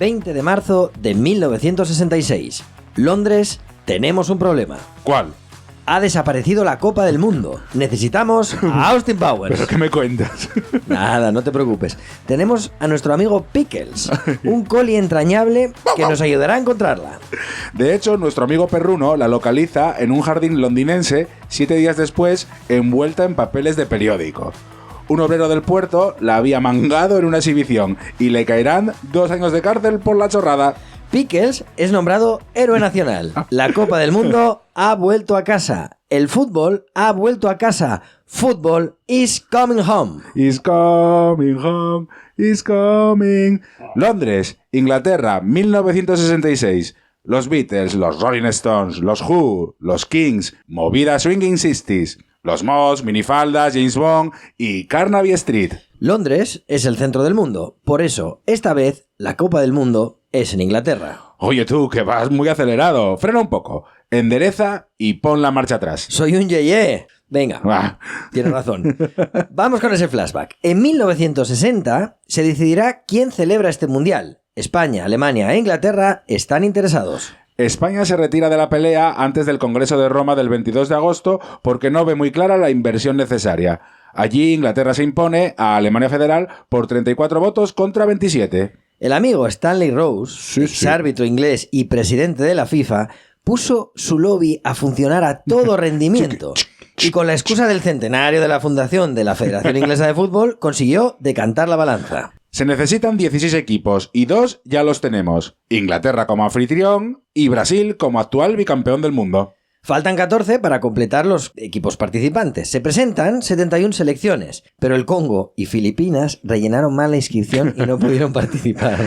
20 de marzo de 1966. Londres, tenemos un problema. ¿Cuál? Ha desaparecido la Copa del Mundo. Necesitamos a Austin Powers. ¿Pero qué me cuentas? Nada, no te preocupes. Tenemos a nuestro amigo Pickles, un collie entrañable que nos ayudará a encontrarla. De hecho, nuestro amigo perruno la localiza en un jardín londinense 7 días después, envuelta en papeles de periódico. Un obrero del puerto la había mangado en una exhibición y le caerán 2 años de cárcel por la chorrada. Pickles es nombrado héroe nacional. La Copa del Mundo ha vuelto a casa. El fútbol ha vuelto a casa. Football is coming home. Is coming home, is coming. Londres, Inglaterra, 1966. Los Beatles, los Rolling Stones, los Who, los Kings, movida swinging 60s, los Moss, minifaldas, James Bond y Carnaby Street. Londres es el centro del mundo. Por eso, esta vez, la Copa del Mundo es en Inglaterra. Oye tú, que vas muy acelerado. Frena un poco, endereza y pon la marcha atrás. Soy un yeye. Venga, tienes razón. Vamos con ese flashback. En 1960 se decidirá quién celebra este mundial. España, Alemania e Inglaterra están interesados. España se retira de la pelea antes del Congreso de Roma del 22 de agosto porque no ve muy clara la inversión necesaria. Allí Inglaterra se impone a Alemania Federal por 34 votos contra 27. El amigo Stanley Rose, árbitro inglés y presidente de la FIFA, puso su lobby a funcionar a todo rendimiento y con la excusa del centenario de la fundación de la Federación Inglesa de Fútbol consiguió decantar la balanza. Se necesitan 16 equipos y 2 ya los tenemos. Inglaterra como anfitrión y Brasil como actual bicampeón del mundo. Faltan 14 para completar los equipos participantes. Se presentan 71 selecciones, pero el Congo y Filipinas rellenaron mal la inscripción y no pudieron participar.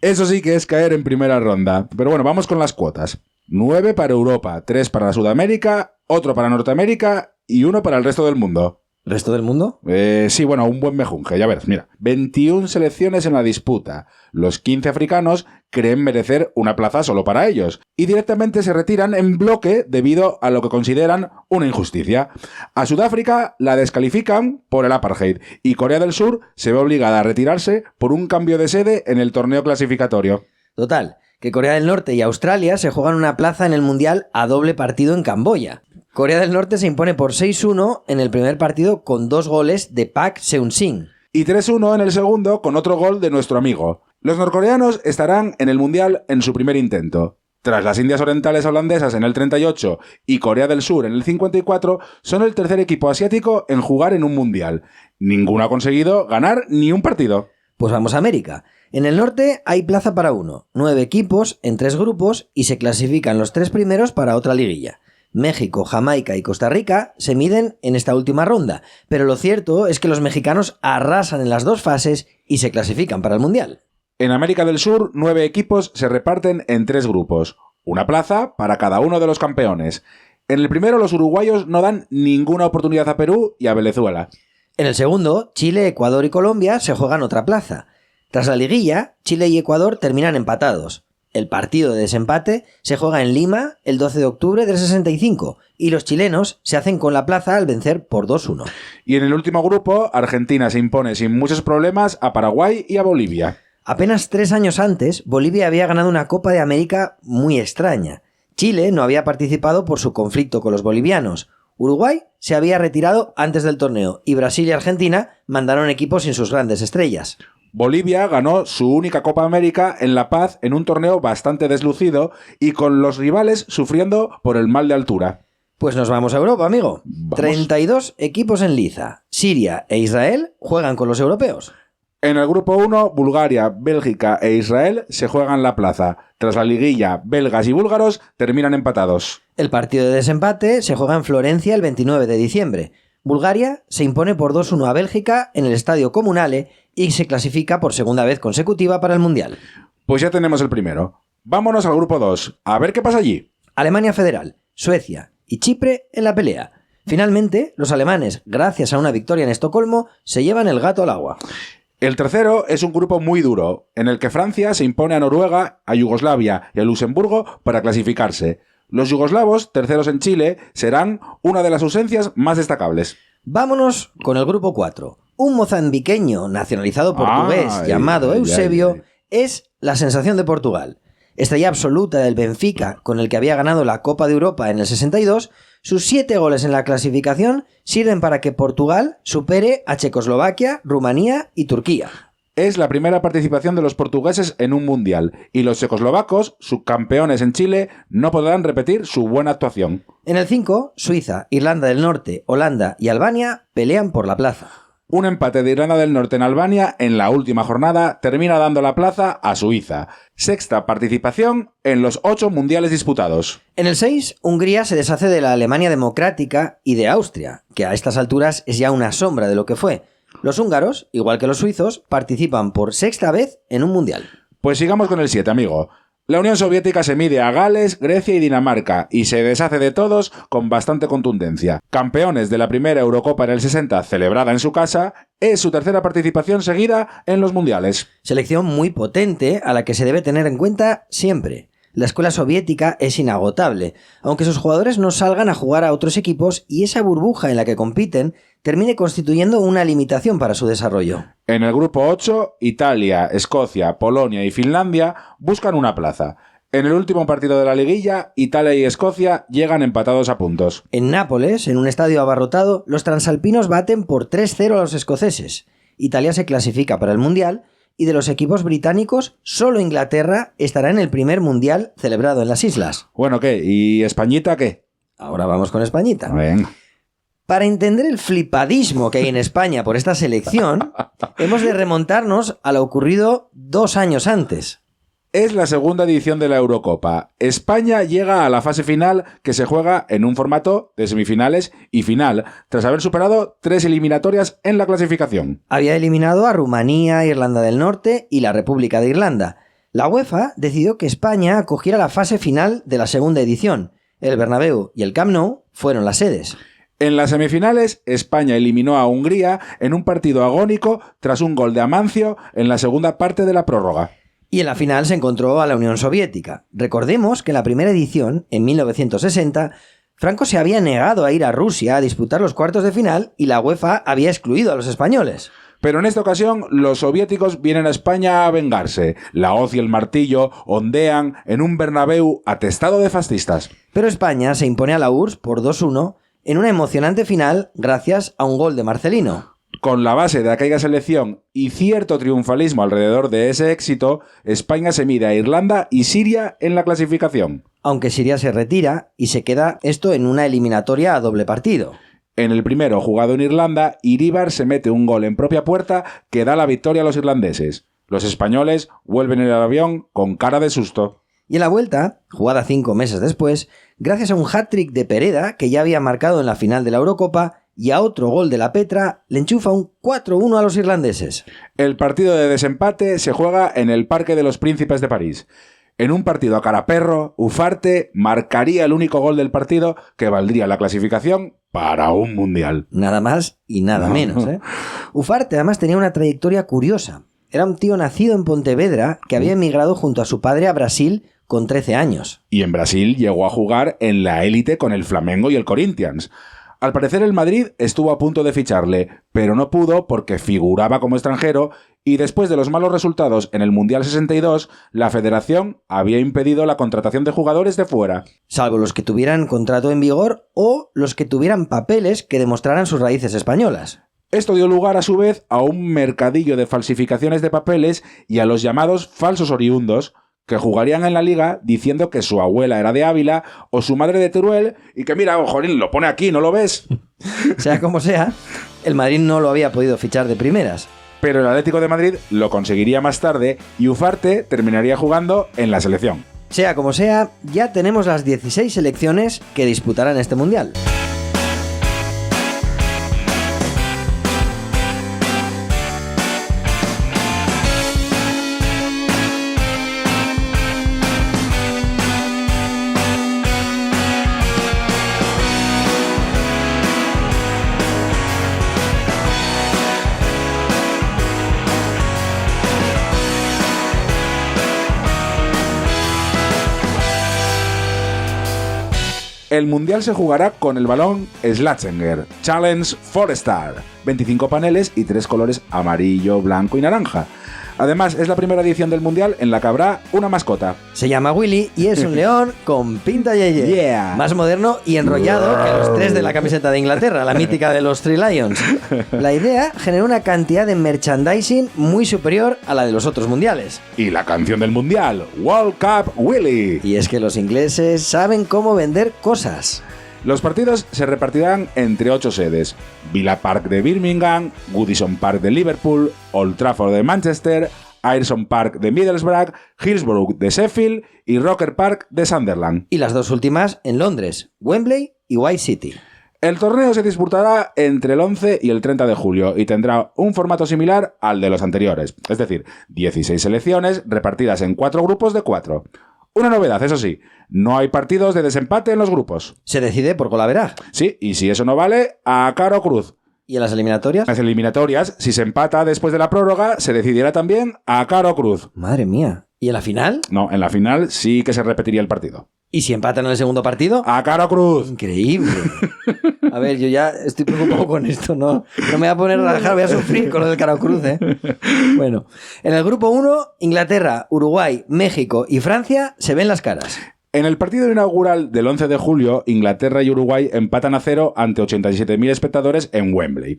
Eso sí que es caer en primera ronda. Pero bueno, vamos con las cuotas. 9 para Europa, 3 para Sudamérica, otro para Norteamérica y 1 para el resto del mundo. ¿Resto del mundo? Sí, bueno, un buen mejunje, ya verás, mira. 21 selecciones en la disputa. Los 15 africanos creen merecer una plaza solo para ellos y directamente se retiran en bloque debido a lo que consideran una injusticia. A Sudáfrica la descalifican por el apartheid y Corea del Sur se ve obligada a retirarse por un cambio de sede en el torneo clasificatorio. Total, que Corea del Norte y Australia se juegan una plaza en el Mundial a doble partido en Camboya. Corea del Norte se impone por 6-1 en el primer partido con 2 goles de Park Seung-sin. Y 3-1 en el segundo con otro gol de nuestro amigo. Los norcoreanos estarán en el Mundial en su primer intento. Tras las Indias Orientales holandesas en el 38 y Corea del Sur en el 54, son el tercer equipo asiático en jugar en un Mundial. Ninguno ha conseguido ganar ni un partido. Pues vamos a América. En el norte hay plaza para 1, 9 equipos en 3 grupos y se clasifican los 3 primeros para otra liguilla. México, Jamaica y Costa Rica se miden en esta última ronda, pero lo cierto es que los mexicanos arrasan en las 2 fases y se clasifican para el Mundial. En América del Sur, 9 equipos se reparten en 3 grupos, una plaza para cada uno de los campeones. En el primero, los uruguayos no dan ninguna oportunidad a Perú y a Venezuela. En el segundo, Chile, Ecuador y Colombia se juegan otra plaza. Tras la liguilla, Chile y Ecuador terminan empatados. El partido de desempate se juega en Lima el 12 de octubre del 65 y los chilenos se hacen con la plaza al vencer por 2-1. Y en el último grupo, Argentina se impone sin muchos problemas a Paraguay y a Bolivia. Apenas 3 años antes, Bolivia había ganado una Copa de América muy extraña. Chile no había participado por su conflicto con los bolivianos. Uruguay se había retirado antes del torneo y Brasil y Argentina mandaron equipos sin sus grandes estrellas. Bolivia ganó su única Copa América en La Paz en un torneo bastante deslucido y con los rivales sufriendo por el mal de altura. Pues nos vamos a Europa, amigo. Vamos. 32 equipos en liza. Siria e Israel juegan con los europeos. En el grupo 1, Bulgaria, Bélgica e Israel se juegan la plaza. Tras la liguilla, belgas y búlgaros terminan empatados. El partido de desempate se juega en Florencia el 29 de diciembre. Bulgaria se impone por 2-1 a Bélgica en el Estadio Comunale y se clasifica por segunda vez consecutiva para el Mundial. Pues ya tenemos el primero. Vámonos al grupo 2, a ver qué pasa allí. Alemania Federal, Suecia y Chipre en la pelea. Finalmente, los alemanes, gracias a una victoria en Estocolmo, se llevan el gato al agua. El tercero es un grupo muy duro, en el que Francia se impone a Noruega, a Yugoslavia y a Luxemburgo para clasificarse. Los yugoslavos, terceros en Chile, serán una de las ausencias más destacables. Vámonos con el grupo 4. Un mozambiqueño nacionalizado portugués llamado Eusebio es la sensación de Portugal. Estrella absoluta del Benfica, con el que había ganado la Copa de Europa en el 62, sus 7 goles en la clasificación sirven para que Portugal supere a Checoslovaquia, Rumanía y Turquía. Es la primera participación de los portugueses en un mundial y los checoslovacos, subcampeones en Chile, no podrán repetir su buena actuación. En el 5, Suiza, Irlanda del Norte, Holanda y Albania pelean por la plaza. Un empate de Irlanda del Norte en Albania en la última jornada termina dando la plaza a Suiza. Sexta participación en los 8 mundiales disputados. En el 6, Hungría se deshace de la Alemania democrática y de Austria, que a estas alturas es ya una sombra de lo que fue. Los húngaros, igual que los suizos, participan por 6ª vez en un mundial. Pues sigamos con el 7, amigo. La Unión Soviética se mide a Gales, Grecia y Dinamarca y se deshace de todos con bastante contundencia. Campeones de la primera Eurocopa en el 60 celebrada en su casa, es su tercera participación seguida en los mundiales. Selección muy potente a la que se debe tener en cuenta siempre. La escuela soviética es inagotable, aunque sus jugadores no salgan a jugar a otros equipos y esa burbuja en la que compiten termine constituyendo una limitación para su desarrollo. En el grupo 8, Italia, Escocia, Polonia y Finlandia buscan una plaza. En el último partido de la liguilla, Italia y Escocia llegan empatados a puntos. En Nápoles, en un estadio abarrotado, los transalpinos baten por 3-0 a los escoceses. Italia se clasifica para el Mundial y de los equipos británicos, solo Inglaterra estará en el primer Mundial celebrado en las islas. Bueno, ¿qué? ¿Y Españita qué? Ahora vamos con Españita. Venga. Para entender el flipadismo que hay en España por esta selección, hemos de remontarnos a lo ocurrido 2 años antes. Es la segunda edición de la Eurocopa. España llega a la fase final que se juega en un formato de semifinales y final, tras haber superado 3 eliminatorias en la clasificación. Había eliminado a Rumanía, Irlanda del Norte y la República de Irlanda. La UEFA decidió que España acogiera la fase final de la segunda edición. El Bernabéu y el Camp Nou fueron las sedes. En las semifinales, España eliminó a Hungría en un partido agónico tras un gol de Amancio en la segunda parte de la prórroga. Y en la final se encontró a la Unión Soviética. Recordemos que en la primera edición, en 1960, Franco se había negado a ir a Rusia a disputar los cuartos de final y la UEFA había excluido a los españoles. Pero en esta ocasión, los soviéticos vienen a España a vengarse. La hoz y el martillo ondean en un Bernabéu atestado de fascistas. Pero España se impone a la URSS por 2-1 en una emocionante final gracias a un gol de Marcelino. Con la base de aquella selección y cierto triunfalismo alrededor de ese éxito, España se mide a Irlanda y Siria en la clasificación. Aunque Siria se retira y se queda esto en una eliminatoria a doble partido. En el primero, jugado en Irlanda, Iríbar se mete un gol en propia puerta que da la victoria a los irlandeses. Los españoles vuelven en el avión con cara de susto. Y en la vuelta, jugada 5 meses después, gracias a un hat-trick de Pereda que ya había marcado en la final de la Eurocopa, y a otro gol de la Petra, le enchufa un 4-1 a los irlandeses. El partido de desempate se juega en el Parque de los Príncipes de París. En un partido a cara perro, Ufarte marcaría el único gol del partido que valdría la clasificación para un mundial. Nada más y nada menos, ¿eh? Ufarte además tenía una trayectoria curiosa. Era un tío nacido en Pontevedra que había emigrado junto a su padre a Brasil con 13 años. Y en Brasil llegó a jugar en la élite con el Flamengo y el Corinthians. Al parecer el Madrid estuvo a punto de ficharle, pero no pudo porque figuraba como extranjero y después de los malos resultados en el Mundial 62, la federación había impedido la contratación de jugadores de fuera. Salvo los que tuvieran contrato en vigor o los que tuvieran papeles que demostraran sus raíces españolas. Esto dio lugar a su vez a un mercadillo de falsificaciones de papeles y a los llamados falsos oriundos, que jugarían en la liga diciendo que su abuela era de Ávila o su madre de Teruel y que mira, jolín, lo pone aquí, ¿no lo ves? Sea como sea, el Madrid no lo había podido fichar de primeras. Pero el Atlético de Madrid lo conseguiría más tarde y Ufarte terminaría jugando en la selección. Sea como sea, ya tenemos las 16 selecciones que disputarán este Mundial. El Mundial se jugará con el balón Schlesinger Challenge 4-Star, 25 paneles y 3 colores amarillo, blanco y naranja. Además, es la primera edición del Mundial en la que habrá una mascota. Se llama Willy y es un león con pinta yeye. Yeah. Más moderno y enrollado que los 3 de la camiseta de Inglaterra, la mítica de los Three Lions. La idea generó una cantidad de merchandising muy superior a la de los otros mundiales. Y la canción del Mundial, World Cup Willy. Y es que los ingleses saben cómo vender cosas. Los partidos se repartirán entre 8 sedes: Villa Park de Birmingham, Goodison Park de Liverpool, Old Trafford de Manchester, Ayresome Park de Middlesbrough, Hillsborough de Sheffield y Roker Park de Sunderland. Y las 2 últimas en Londres, Wembley y White City. El torneo se disputará entre el 11 y el 30 de julio y tendrá un formato similar al de los anteriores, es decir, 16 selecciones repartidas en 4 grupos de 4. Una novedad, eso sí, no hay partidos de desempate en los grupos. Se decide por golaveraje. Sí, y si eso no vale, a cara o cruz. ¿Y en las eliminatorias? En las eliminatorias, si se empata después de la prórroga, se decidirá también a cara o cruz. Madre mía. ¿Y en la final? No, en la final sí que se repetiría el partido. ¿Y si empatan en el segundo partido? ¡A cara o cruz! Increíble. A ver, yo ya estoy preocupado con esto, ¿no? No me voy a poner a rajar, voy a sufrir con lo del cara o cruz, ¿eh? Bueno, en el grupo 1, Inglaterra, Uruguay, México y Francia se ven las caras. En el partido inaugural del 11 de julio, Inglaterra y Uruguay empatan a 0 ante 87.000 espectadores en Wembley.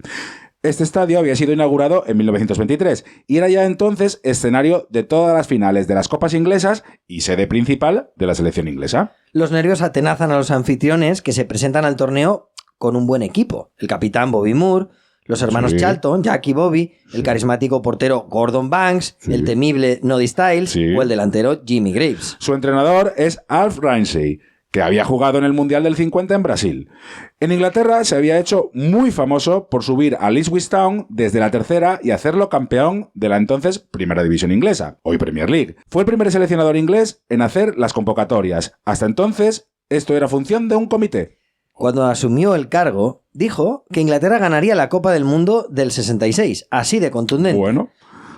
Este estadio había sido inaugurado en 1923 y era ya entonces escenario de todas las finales de las copas inglesas y sede principal de la selección inglesa. Los nervios atenazan a los anfitriones que se presentan al torneo con un buen equipo. El capitán Bobby Moore, los hermanos Charlton, Jack y Bobby, el carismático portero Gordon Banks, el temible Noddy Styles o el delantero Jimmy Graves. Su entrenador es Alf Ramsey, que había jugado en el Mundial del 50 en Brasil. En Inglaterra se había hecho muy famoso por subir a Ipswich Town desde la tercera y hacerlo campeón de la entonces Primera División inglesa, hoy Premier League. Fue el primer seleccionador inglés en hacer las convocatorias. Hasta entonces, esto era función de un comité. Cuando asumió el cargo, dijo que Inglaterra ganaría la Copa del Mundo del 66, así de contundente. Bueno.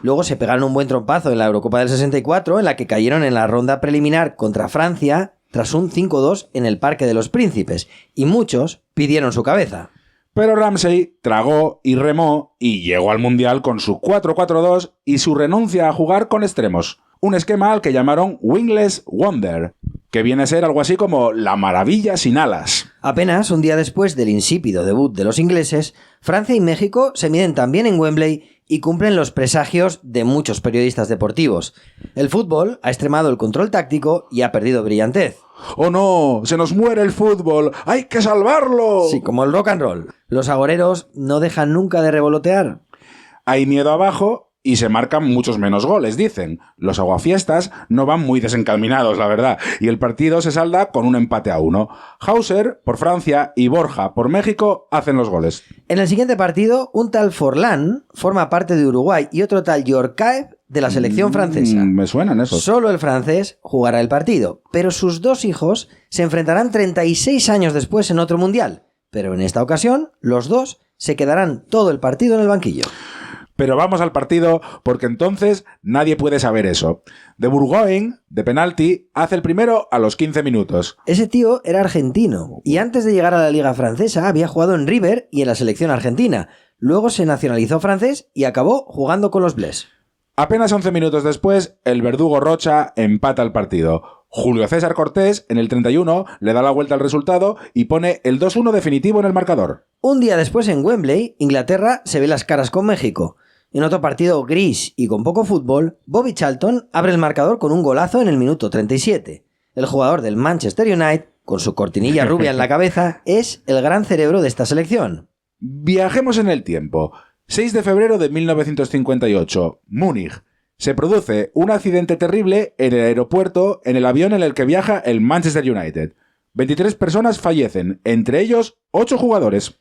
Luego se pegaron un buen trompazo en la Eurocopa del 64, en la que cayeron en la ronda preliminar contra Francia tras un 5-2 en el Parque de los Príncipes, y muchos pidieron su cabeza. Pero Ramsey tragó y remó y llegó al Mundial con su 4-4-2 y su renuncia a jugar con extremos. Un esquema al que llamaron Wingless Wonder, que viene a ser algo así como la maravilla sin alas. Apenas un día después del insípido debut de los ingleses, Francia y México se miden también en Wembley y cumplen los presagios de muchos periodistas deportivos. El fútbol ha extremado el control táctico y ha perdido brillantez. ¡Oh no! ¡Se nos muere el fútbol! ¡Hay que salvarlo! Sí, como el rock and roll. Los agoreros no dejan nunca de revolotear. Hay miedo abajo y se marcan muchos menos goles, dicen. Los aguafiestas no van muy desencaminados, la verdad, y el partido se salda con un empate a 1. Hauser, por Francia, y Borja, por México, hacen los goles. En el siguiente partido, un tal Forlán forma parte de Uruguay y otro tal Yorkaev de la selección francesa. Me suenan esos. Solo el francés jugará el partido, pero sus 2 hijos se enfrentarán 36 años después en otro mundial. Pero en esta ocasión, los 2 se quedarán todo el partido en el banquillo. Pero vamos al partido, porque entonces nadie puede saber eso. De Bourgoin, de penalti, hace el primero a los 15 minutos. Ese tío era argentino, y antes de llegar a la liga francesa había jugado en River y en la selección argentina. Luego se nacionalizó francés y acabó jugando con los Blés. Apenas 11 minutos después, el verdugo Rocha empata el partido. Julio César Cortés, en el 31, le da la vuelta al resultado y pone el 2-1 definitivo en el marcador. Un día después en Wembley, Inglaterra se ve las caras con México. En otro partido gris y con poco fútbol, Bobby Charlton abre el marcador con un golazo en el minuto 37. El jugador del Manchester United, con su cortinilla rubia en la cabeza, es el gran cerebro de esta selección. Viajemos en el tiempo. 6 de febrero de 1958, Múnich. Se produce un accidente terrible en el aeropuerto en el avión en el que viaja el Manchester United. 23 personas fallecen, entre ellos 8 jugadores.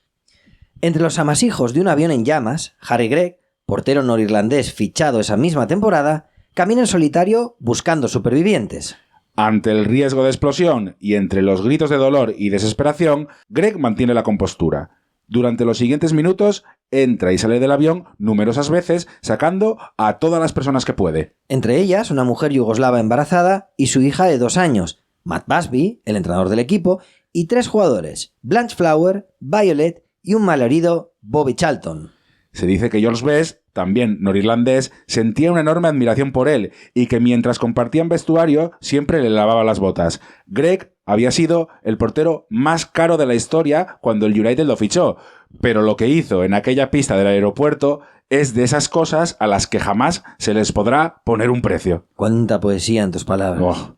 Entre los amasijos de un avión en llamas, Harry Gregg, portero norirlandés fichado esa misma temporada, camina en solitario buscando supervivientes. Ante el riesgo de explosión y entre los gritos de dolor y desesperación, Gregg mantiene la compostura. Durante los siguientes minutos, entra y sale del avión numerosas veces, sacando a todas las personas que puede. Entre ellas, una mujer yugoslava embarazada y su hija de 2 años, Matt Busby, el entrenador del equipo, y 3 jugadores, Blanche Flower, Violet y un malherido Bobby Charlton. Se dice que George Best, también norirlandés, sentía una enorme admiración por él y que mientras compartían vestuario siempre le lavaba las botas. Greg había sido el portero más caro de la historia cuando el United lo fichó, pero lo que hizo en aquella pista del aeropuerto es de esas cosas a las que jamás se les podrá poner un precio. Cuánta poesía en tus palabras. Oh.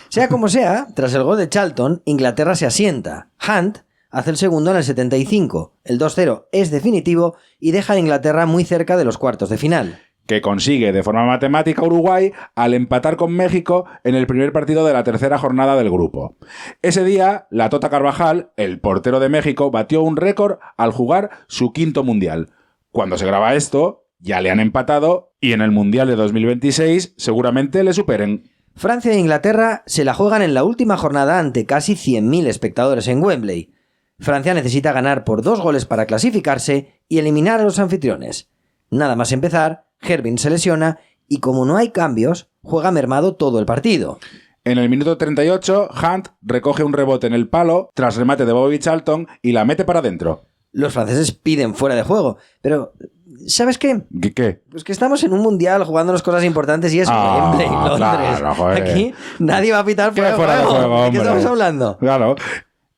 Sea como sea, tras el gol de Charlton, Inglaterra se asienta. Hunt hace el segundo en el 75. El 2-0 es definitivo y deja a Inglaterra muy cerca de los cuartos de final. Que consigue de forma matemática Uruguay al empatar con México en el primer partido de la tercera jornada del grupo. Ese día, la Tota Carvajal, el portero de México, batió un récord al jugar su quinto mundial. Cuando se graba esto, ya le han empatado y en el Mundial de 2026 seguramente le superen. Francia e Inglaterra se la juegan en la última jornada ante casi 100.000 espectadores en Wembley. Francia necesita ganar por 2 goles para clasificarse y eliminar a los anfitriones. Nada más empezar, Herbin se lesiona y como no hay cambios, juega mermado todo el partido. En el minuto 38, Hunt recoge un rebote en el palo tras remate de Bobby Charlton y la mete para adentro. Los franceses piden fuera de juego, pero ¿sabes qué? ¿Qué? Pues que estamos en un mundial jugándonos cosas importantes y es Wembley, Londres. Claro, joder. Aquí nadie va a pitar fuera de fuera de juego, ¿De qué hombre? estamos hablando? Claro.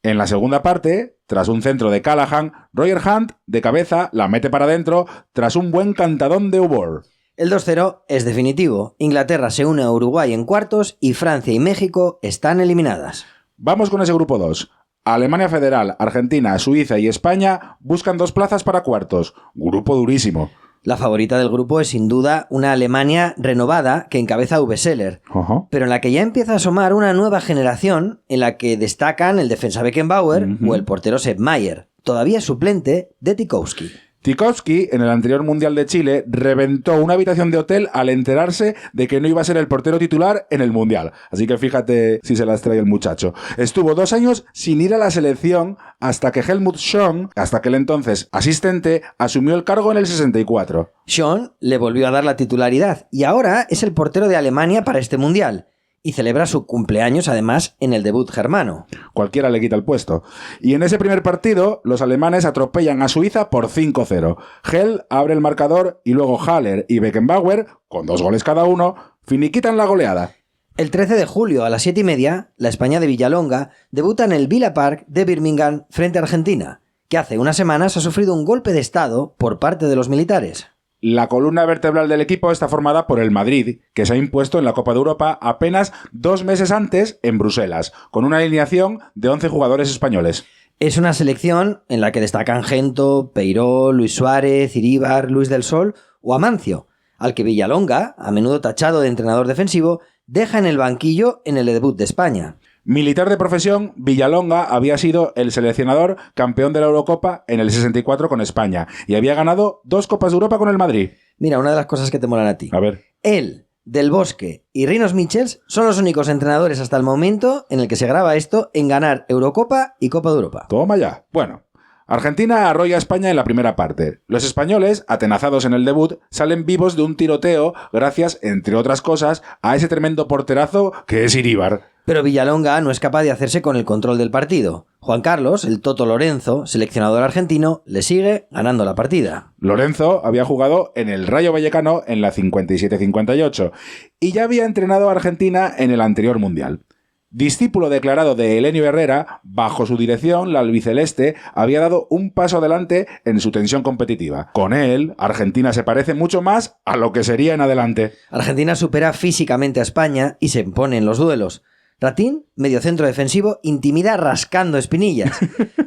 En la segunda parte, tras un centro de Callahan, Roger Hunt, de cabeza, la mete para adentro tras un buen cantadón de Ubor. El 2-0 es definitivo. Inglaterra se une a Uruguay en cuartos y Francia y México están eliminadas. Vamos con ese grupo 2. Alemania Federal, Argentina, Suiza y España buscan 2 plazas para cuartos. Grupo durísimo. La favorita del grupo es sin duda una Alemania renovada que encabeza Uwe Seeler, pero en la que ya empieza a asomar una nueva generación en la que destacan el defensa Beckenbauer o el portero Sepp Maier, todavía suplente de Tikowski. Tikowski, en el anterior Mundial de Chile, reventó una habitación de hotel al enterarse de que no iba a ser el portero titular en el Mundial. Así que fíjate si se las trae el muchacho. Estuvo 2 años sin ir a la selección hasta que Helmut Schön, hasta aquel entonces asistente, asumió el cargo en el 64. Schön le volvió a dar la titularidad y ahora es el portero de Alemania para este Mundial. Y celebra su cumpleaños, además, en el debut germano. Cualquiera le quita el puesto. Y en ese primer partido, los alemanes atropellan a Suiza por 5-0. Hell abre el marcador y luego Haller y Beckenbauer, con 2 goles cada uno, finiquitan la goleada. El 13 de julio, a las 7:30, la España de Villalonga debuta en el Villa Park de Birmingham frente a Argentina, que hace unas semanas ha sufrido un golpe de estado por parte de los militares. La columna vertebral del equipo está formada por el Madrid, que se ha impuesto en la Copa de Europa apenas 2 meses antes en Bruselas, con una alineación de 11 jugadores españoles. Es una selección en la que destacan Gento, Peiró, Luis Suárez, Iríbar, Luis del Sol o Amancio, al que Villalonga, a menudo tachado de entrenador defensivo, deja en el banquillo en el debut de España. Militar de profesión, Villalonga había sido el seleccionador campeón de la Eurocopa en el 64 con España y había ganado 2 Copas de Europa con el Madrid. Mira, una de las cosas que te molan a ti. A ver. Él, Del Bosque y Rinos Michels son los únicos entrenadores hasta el momento en el que se graba esto en ganar Eurocopa y Copa de Europa. Toma ya. Bueno, Argentina arrolla a España en la primera parte. Los españoles, atenazados en el debut, salen vivos de un tiroteo gracias, entre otras cosas, a ese tremendo porterazo que es Iríbar. Pero Villalonga no es capaz de hacerse con el control del partido. Juan Carlos, el Toto Lorenzo, seleccionador argentino, le sigue ganando la partida. Lorenzo había jugado en el Rayo Vallecano en la 57-58 y ya había entrenado a Argentina en el anterior Mundial. Discípulo declarado de Elenio Herrera, bajo su dirección, la albiceleste había dado un paso adelante en su tensión competitiva. Con él, Argentina se parece mucho más a lo que sería en adelante. Argentina supera físicamente a España y se impone en los duelos. Ratín, mediocentro defensivo, intimida rascando espinillas.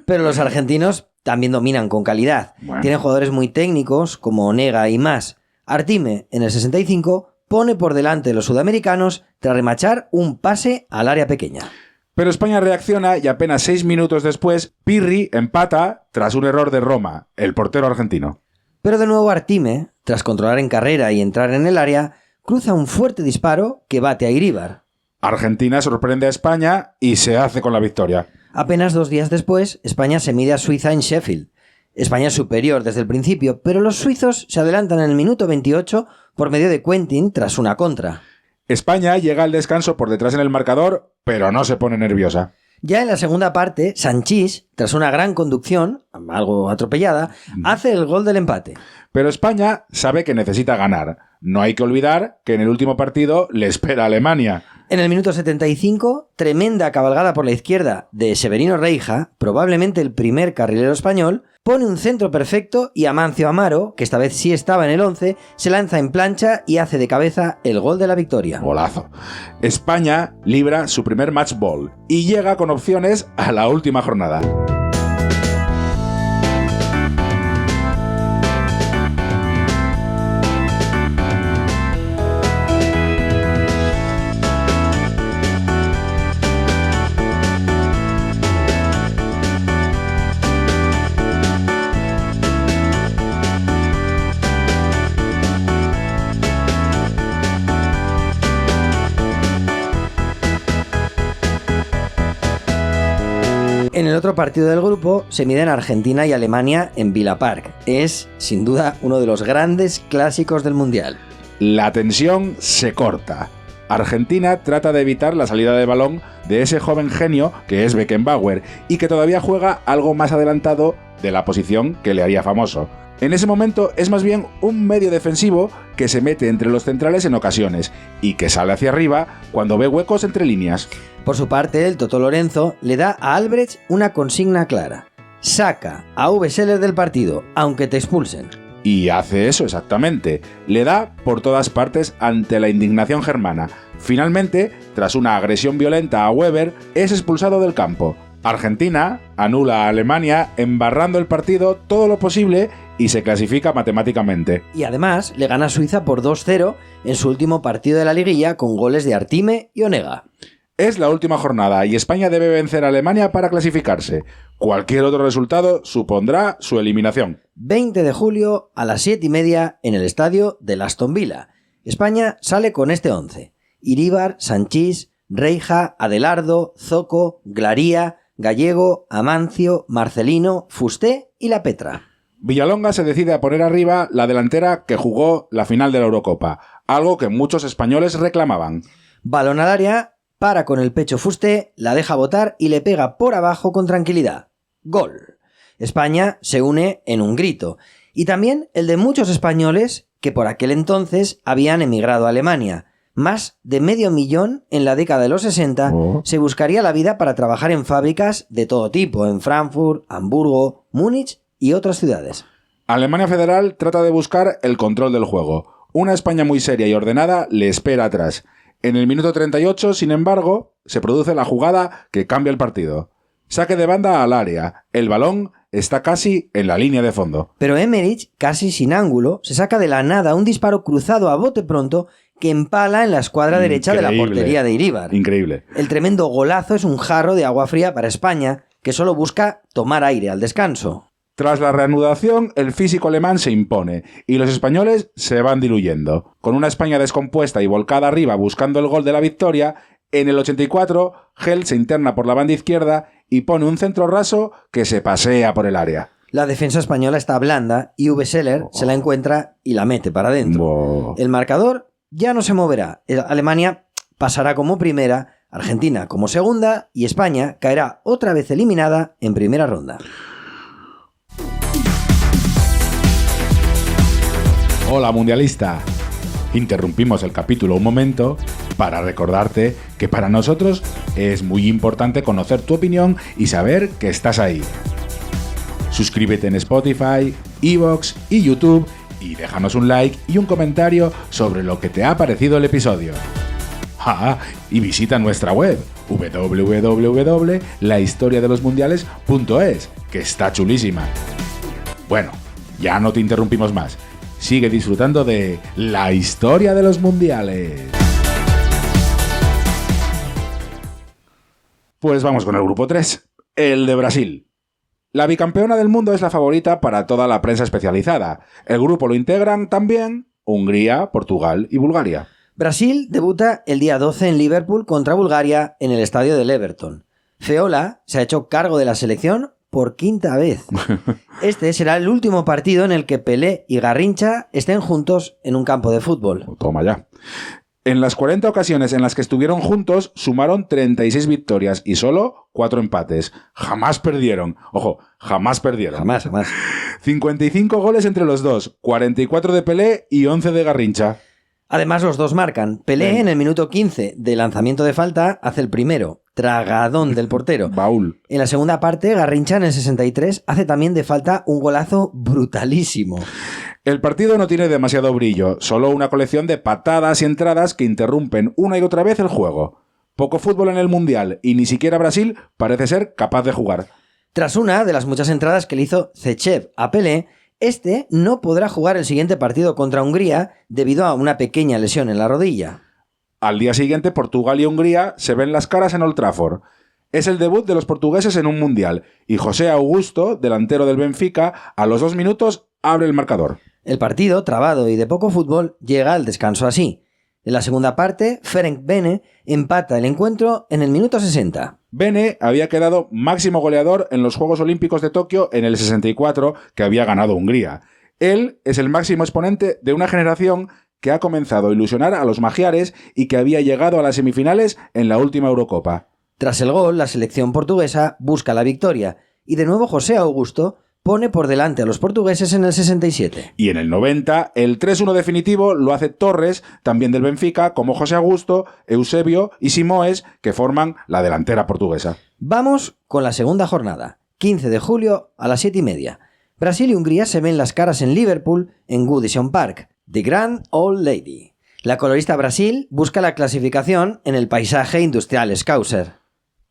Pero los argentinos también dominan con calidad. Bueno. Tienen jugadores muy técnicos como Onega y más. Artime, en el 65, pone por delante a los sudamericanos tras remachar un pase al área pequeña. Pero España reacciona y apenas 6 minutos después, Pirri empata tras un error de Roma, el portero argentino. Pero de nuevo Artime, tras controlar en carrera y entrar en el área, cruza un fuerte disparo que bate a Iríbar. Argentina sorprende a España y se hace con la victoria. Apenas 2 días después, España se mide a Suiza en Sheffield. España es superior desde el principio, pero los suizos se adelantan en el minuto 28 por medio de Quentin tras una contra. España llega al descanso por detrás en el marcador, pero no se pone nerviosa. Ya en la segunda parte, Sanchís, tras una gran conducción, algo atropellada, hace el gol del empate. Pero España sabe que necesita ganar. No hay que olvidar que en el último partido le espera Alemania. En el minuto 75, tremenda cabalgada por la izquierda de Severino Reija, probablemente el primer carrilero español, pone un centro perfecto y Amancio Amaro, que esta vez sí estaba en el 11, se lanza en plancha y hace de cabeza el gol de la victoria. Golazo. España libra su primer match ball y llega con opciones a la última jornada. En el otro partido del grupo se miden Argentina y Alemania en Villa Park. Es, sin duda, uno de los grandes clásicos del Mundial. La tensión se corta. Argentina trata de evitar la salida de balón de ese joven genio que es Beckenbauer y que todavía juega algo más adelantado de la posición que le haría famoso. En ese momento es más bien un medio defensivo que se mete entre los centrales en ocasiones y que sale hacia arriba cuando ve huecos entre líneas. Por su parte, el Toto Lorenzo le da a Albrecht una consigna clara. Saca a V. Seller del partido, aunque te expulsen. Y hace eso exactamente. Le da por todas partes ante la indignación germana. Finalmente, tras una agresión violenta a Weber, es expulsado del campo. Argentina anula a Alemania embarrando el partido todo lo posible y se clasifica matemáticamente. Y además le gana a Suiza por 2-0 en su último partido de la liguilla con goles de Artime y Onega. Es la última jornada y España debe vencer a Alemania para clasificarse. Cualquier otro resultado supondrá su eliminación. 20 de julio a las 7:30 en el estadio de Aston Villa. España sale con este 11. Iríbar, Sanchís, Reija, Adelardo, Zoco, Glaría, Gallego, Amancio, Marcelino, Fusté y La Petra. Villalonga se decide a poner arriba la delantera que jugó la final de la Eurocopa, algo que muchos españoles reclamaban. Balón al área, para con el pecho Fusté, la deja botar y le pega por abajo con tranquilidad. Gol. España se une en un grito. Y también el de muchos españoles que por aquel entonces habían emigrado a Alemania. Más de 500.000 en la década de los 60 se buscaría la vida para trabajar en fábricas de todo tipo, en Frankfurt, Hamburgo, Múnich y otras ciudades. Alemania Federal trata de buscar el control del juego. Una España muy seria y ordenada le espera atrás. En el minuto 38, sin embargo, se produce la jugada que cambia el partido. Saque de banda al área. El balón está casi en la línea de fondo. Pero Emmerich, casi sin ángulo, se saca de la nada un disparo cruzado a bote pronto que empala en la escuadra derecha de la portería de Iríbar. Increíble. El tremendo golazo es un jarro de agua fría para España, que solo busca tomar aire al descanso. Tras la reanudación, el físico alemán se impone y los españoles se van diluyendo. Con una España descompuesta y volcada arriba buscando el gol de la victoria, en el 84, Gel se interna por la banda izquierda y pone un centro raso que se pasea por el área. La defensa española está blanda y V. Seller se la encuentra y la mete para adentro. El marcador ya no se moverá. Alemania pasará como primera, Argentina como segunda y España caerá otra vez eliminada en primera ronda. Hola mundialista. Interrumpimos el capítulo un momento para recordarte que para nosotros es muy importante conocer tu opinión y saber que estás ahí. Suscríbete en Spotify, iVoox y YouTube y déjanos un like y un comentario sobre lo que te ha parecido el episodio. Y visita nuestra web www.lahistoriadelosmundiales.es, que está chulísima. Bueno, ya no te interrumpimos más. Sigue disfrutando de la historia de los mundiales. Pues vamos con el grupo 3, el de Brasil. La bicampeona del mundo es la favorita para toda la prensa especializada. El grupo lo integran también Hungría, Portugal y Bulgaria. Brasil debuta el día 12 en Liverpool contra Bulgaria en el estadio del Everton. Feola se ha hecho cargo de la selección por quinta vez. Este será el último partido en el que Pelé y Garrincha estén juntos en un campo de fútbol. Toma ya. En las 40 ocasiones en las que estuvieron juntos, sumaron 36 victorias y solo 4 empates. Jamás perdieron. Ojo, jamás perdieron. Jamás. 55 goles entre los dos, 44 de Pelé y 11 de Garrincha. Además, los dos marcan. Pelé, en el minuto 15 de lanzamiento de falta, hace el primero. Tragadón del portero. Baúl. En la segunda parte, Garrincha, en el 63, hace también de falta un golazo brutalísimo. El partido no tiene demasiado brillo, solo una colección de patadas y entradas que interrumpen una y otra vez el juego. Poco fútbol en el Mundial y ni siquiera Brasil parece ser capaz de jugar. Tras una de las muchas entradas que le hizo Zechev a Pelé, este no podrá jugar el siguiente partido contra Hungría debido a una pequeña lesión en la rodilla. Al día siguiente, Portugal y Hungría se ven las caras en Old Trafford. Es el debut de los portugueses en un Mundial y José Augusto, delantero del Benfica, a los 2 minutos abre el marcador. El partido, trabado y de poco fútbol, llega al descanso así. En la segunda parte, Ferenc Bene empata el encuentro en el minuto 60. Bene había quedado máximo goleador en los Juegos Olímpicos de Tokio en el 64, que había ganado Hungría. Él es el máximo exponente de una generación que ha comenzado a ilusionar a los magiares y que había llegado a las semifinales en la última Eurocopa. Tras el gol, la selección portuguesa busca la victoria y de nuevo José Augusto pone por delante a los portugueses en el 67. Y en el 90, el 3-1 definitivo lo hace Torres, también del Benfica, como José Augusto, Eusebio y Simões, que forman la delantera portuguesa. Vamos con la segunda jornada, 15 de julio a las 7:30. Brasil y Hungría se ven las caras en Liverpool, en Goodison Park, The Grand Old Lady. La colorista Brasil busca la clasificación en el paisaje industrial Scouser.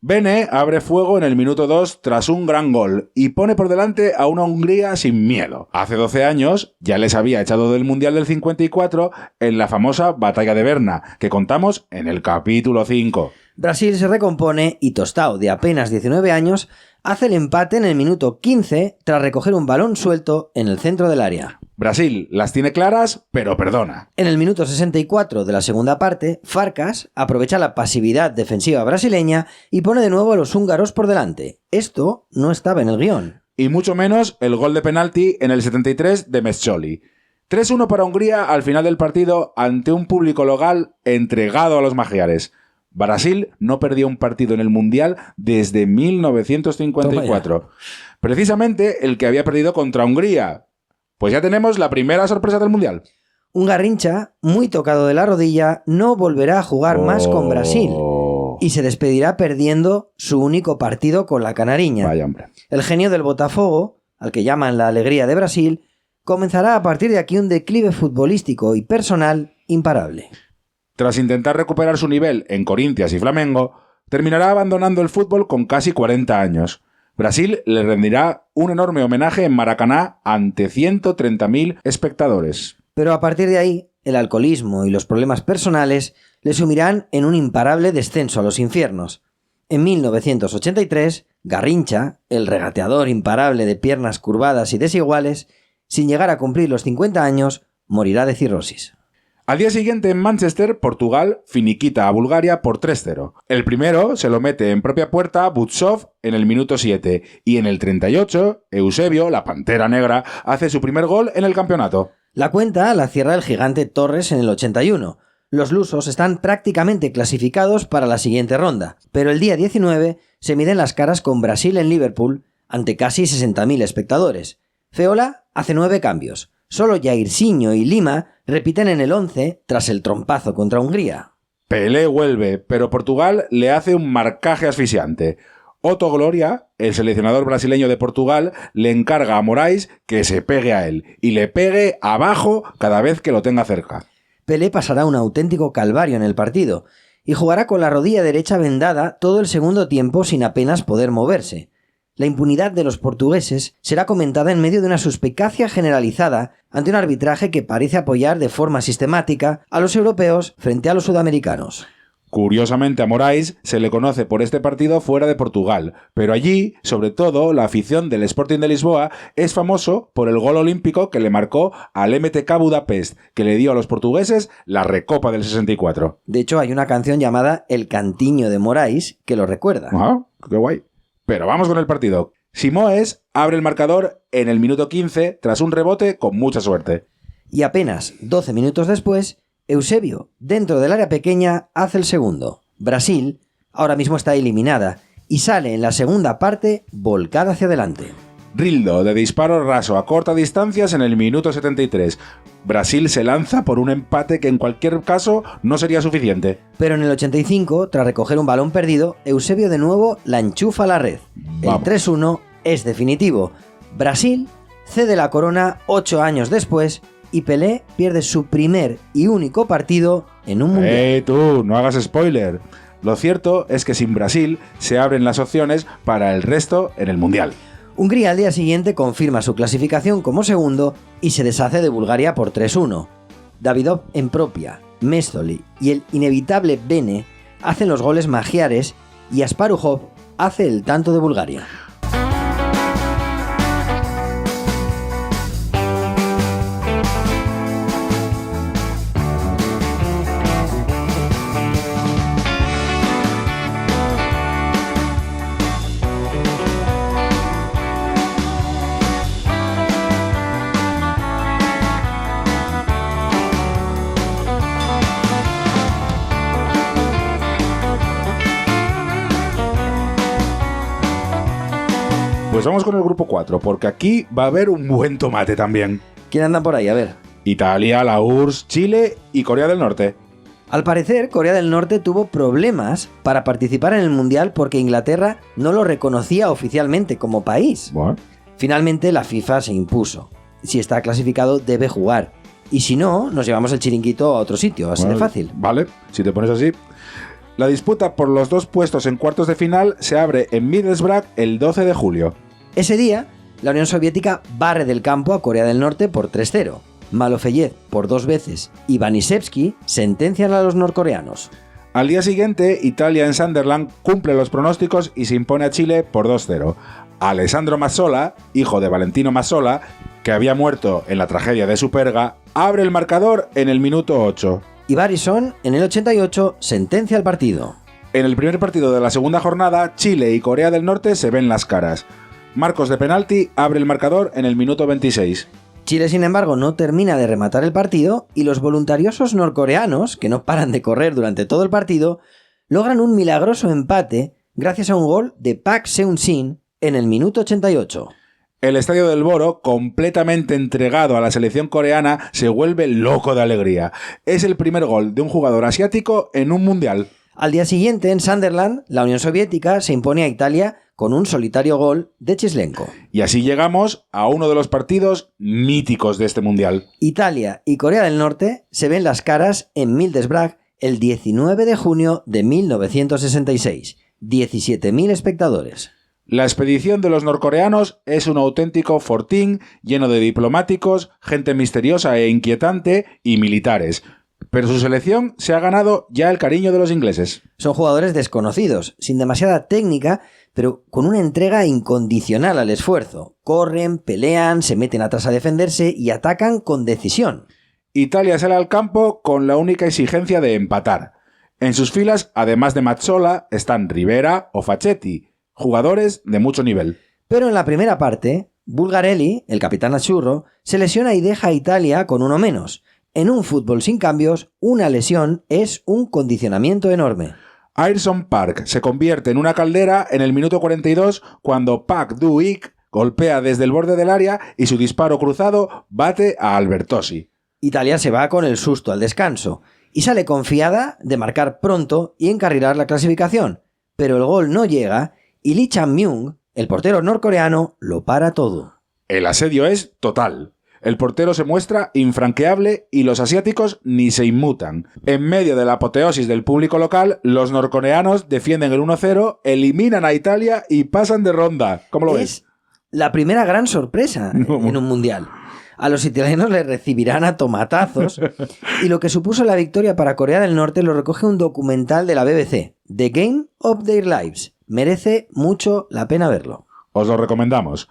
Bene abre fuego en el minuto 2 tras un gran gol y pone por delante a una Hungría sin miedo. Hace 12 años ya les había echado del Mundial del 54 en la famosa Batalla de Berna, que contamos en el capítulo 5. Brasil se recompone y Tostao, de apenas 19 años, hace el empate en el minuto 15 tras recoger un balón suelto en el centro del área. Brasil las tiene claras, pero perdona. En el minuto 64 de la segunda parte, Farkas aprovecha la pasividad defensiva brasileña y pone de nuevo a los húngaros por delante. Esto no estaba en el guión. Y mucho menos el gol de penalti en el 73 de Mescioli. 3-1 para Hungría al final del partido ante un público local entregado a los magiares. Brasil no perdió un partido en el Mundial desde 1954. Precisamente el que había perdido contra Hungría. Pues ya tenemos la primera sorpresa del Mundial. Un Garrincha, muy tocado de la rodilla, no volverá a jugar más con Brasil y se despedirá perdiendo su único partido con la canariña. Vaya hombre. El genio del Botafogo, al que llaman la alegría de Brasil, comenzará a partir de aquí un declive futbolístico y personal imparable. Tras intentar recuperar su nivel en Corinthians y Flamengo, terminará abandonando el fútbol con casi 40 años. Brasil le rendirá un enorme homenaje en Maracaná ante 130.000 espectadores. Pero a partir de ahí, el alcoholismo y los problemas personales le sumirán en un imparable descenso a los infiernos. En 1983, Garrincha, el regateador imparable de piernas curvadas y desiguales, sin llegar a cumplir los 50 años, morirá de cirrosis. Al día siguiente en Manchester, Portugal finiquita a Bulgaria por 3-0. El primero se lo mete en propia puerta Butsov en el minuto 7 y en el 38, Eusebio, la Pantera Negra, hace su primer gol en el campeonato. La cuenta la cierra el gigante Torres en el 81. Los lusos están prácticamente clasificados para la siguiente ronda, pero el día 19 se miden las caras con Brasil en Liverpool ante casi 60.000 espectadores. Feola hace 9 cambios. Solo Jairzinho y Lima repiten en el 11 tras el trompazo contra Hungría. Pelé vuelve, pero Portugal le hace un marcaje asfixiante. Otto Gloria, el seleccionador brasileño de Portugal, le encarga a Moraes que se pegue a él y le pegue abajo cada vez que lo tenga cerca. Pelé pasará un auténtico calvario en el partido y jugará con la rodilla derecha vendada todo el segundo tiempo sin apenas poder moverse. La impunidad de los portugueses será comentada en medio de una suspicacia generalizada ante un arbitraje que parece apoyar de forma sistemática a los europeos frente a los sudamericanos. Curiosamente a Moraes se le conoce por este partido fuera de Portugal, pero allí, sobre todo, la afición del Sporting de Lisboa es famoso por el gol olímpico que le marcó al MTK Budapest, que le dio a los portugueses la Recopa del 64. De hecho, hay una canción llamada El Cantiño de Moraes que lo recuerda. Ah, qué guay. Pero vamos con el partido. Simões abre el marcador en el minuto 15 tras un rebote con mucha suerte. Y apenas 12 minutos después, Eusebio, dentro del área pequeña, hace el segundo. Brasil ahora mismo está eliminada y sale en la segunda parte volcada hacia adelante. Rildo, de disparo raso a corta distancias en el minuto 73. Brasil se lanza por un empate que en cualquier caso no sería suficiente. Pero en el 85, tras recoger un balón perdido, Eusebio de nuevo la enchufa a la red. Vamos. El 3-1 es definitivo. Brasil cede la corona 8 años después y Pelé pierde su primer y único partido en un mundial. Tú, no hagas spoiler. Lo cierto es que sin Brasil se abren las opciones para el resto en el mundial. Hungría al día siguiente confirma su clasificación como segundo y se deshace de Bulgaria por 3-1. Davidov en propia, Mestoli y el inevitable Bene hacen los goles magiares y Asparuhov hace el tanto de Bulgaria. Pues vamos con el grupo 4, porque aquí va a haber un buen tomate también. ¿Quién anda por ahí? A ver. Italia, la URSS, Chile y Corea del Norte. Al parecer, Corea del Norte tuvo problemas para participar en el Mundial porque Inglaterra no lo reconocía oficialmente como país. Bueno. Finalmente, la FIFA se impuso. Si está clasificado, debe jugar. Y si no, nos llevamos el chiringuito a otro sitio, así de fácil. Vale, si te pones así. La disputa por los 2 puestos en cuartos de final se abre en Middlesbrough el 12 de julio. Ese día, la Unión Soviética barre del campo a Corea del Norte por 3-0. Malofeyev por 2 veces y Vanishevsky sentencian a los norcoreanos. Al día siguiente, Italia en Sunderland cumple los pronósticos y se impone a Chile por 2-0. Alessandro Massola, hijo de Valentino Massola, que había muerto en la tragedia de Superga, abre el marcador en el minuto 8. Y Barison, en el 88, sentencia el partido. En el primer partido de la segunda jornada, Chile y Corea del Norte se ven las caras. Marcos de penalti abre el marcador en el minuto 26. Chile, sin embargo, no termina de rematar el partido y los voluntariosos norcoreanos, que no paran de correr durante todo el partido, logran un milagroso empate gracias a un gol de Park Seung-sin en el minuto 88. El estadio del Boro, completamente entregado a la selección coreana, se vuelve loco de alegría. Es el primer gol de un jugador asiático en un mundial. Al día siguiente, en Sunderland, la Unión Soviética se impone a Italia con un solitario gol de Chislenko. Y así llegamos a uno de los partidos míticos de este mundial. Italia y Corea del Norte se ven las caras en Middlesbrough el 19 de junio de 1966. 17.000 espectadores. La expedición de los norcoreanos es un auténtico fortín lleno de diplomáticos, gente misteriosa e inquietante y militares. Pero su selección se ha ganado ya el cariño de los ingleses. Son jugadores desconocidos, sin demasiada técnica, pero con una entrega incondicional al esfuerzo. Corren, pelean, se meten atrás a defenderse y atacan con decisión. Italia sale al campo con la única exigencia de empatar. En sus filas, además de Mazzola, están Rivera o Facchetti, jugadores de mucho nivel. Pero en la primera parte, Bulgarelli, el capitán Azzurro, se lesiona y deja a Italia con uno menos. En un fútbol sin cambios, una lesión es un condicionamiento enorme. Ayers Park se convierte en una caldera en el minuto 42 cuando Park Du-ik golpea desde el borde del área y su disparo cruzado bate a Albertosi. Italia se va con el susto al descanso y sale confiada de marcar pronto y encarrilar la clasificación, pero el gol no llega y Lee Chang-myung, el portero norcoreano, lo para todo. El asedio es total. El portero se muestra infranqueable y los asiáticos ni se inmutan. En medio de la apoteosis del público local, los norcoreanos defienden el 1-0, eliminan a Italia y pasan de ronda. ¿Cómo lo ves? Es la primera gran sorpresa en un mundial. A los italianos les recibirán a tomatazos y lo que supuso la victoria para Corea del Norte lo recoge un documental de la BBC, The Game of Their Lives. Merece mucho la pena verlo. Os lo recomendamos.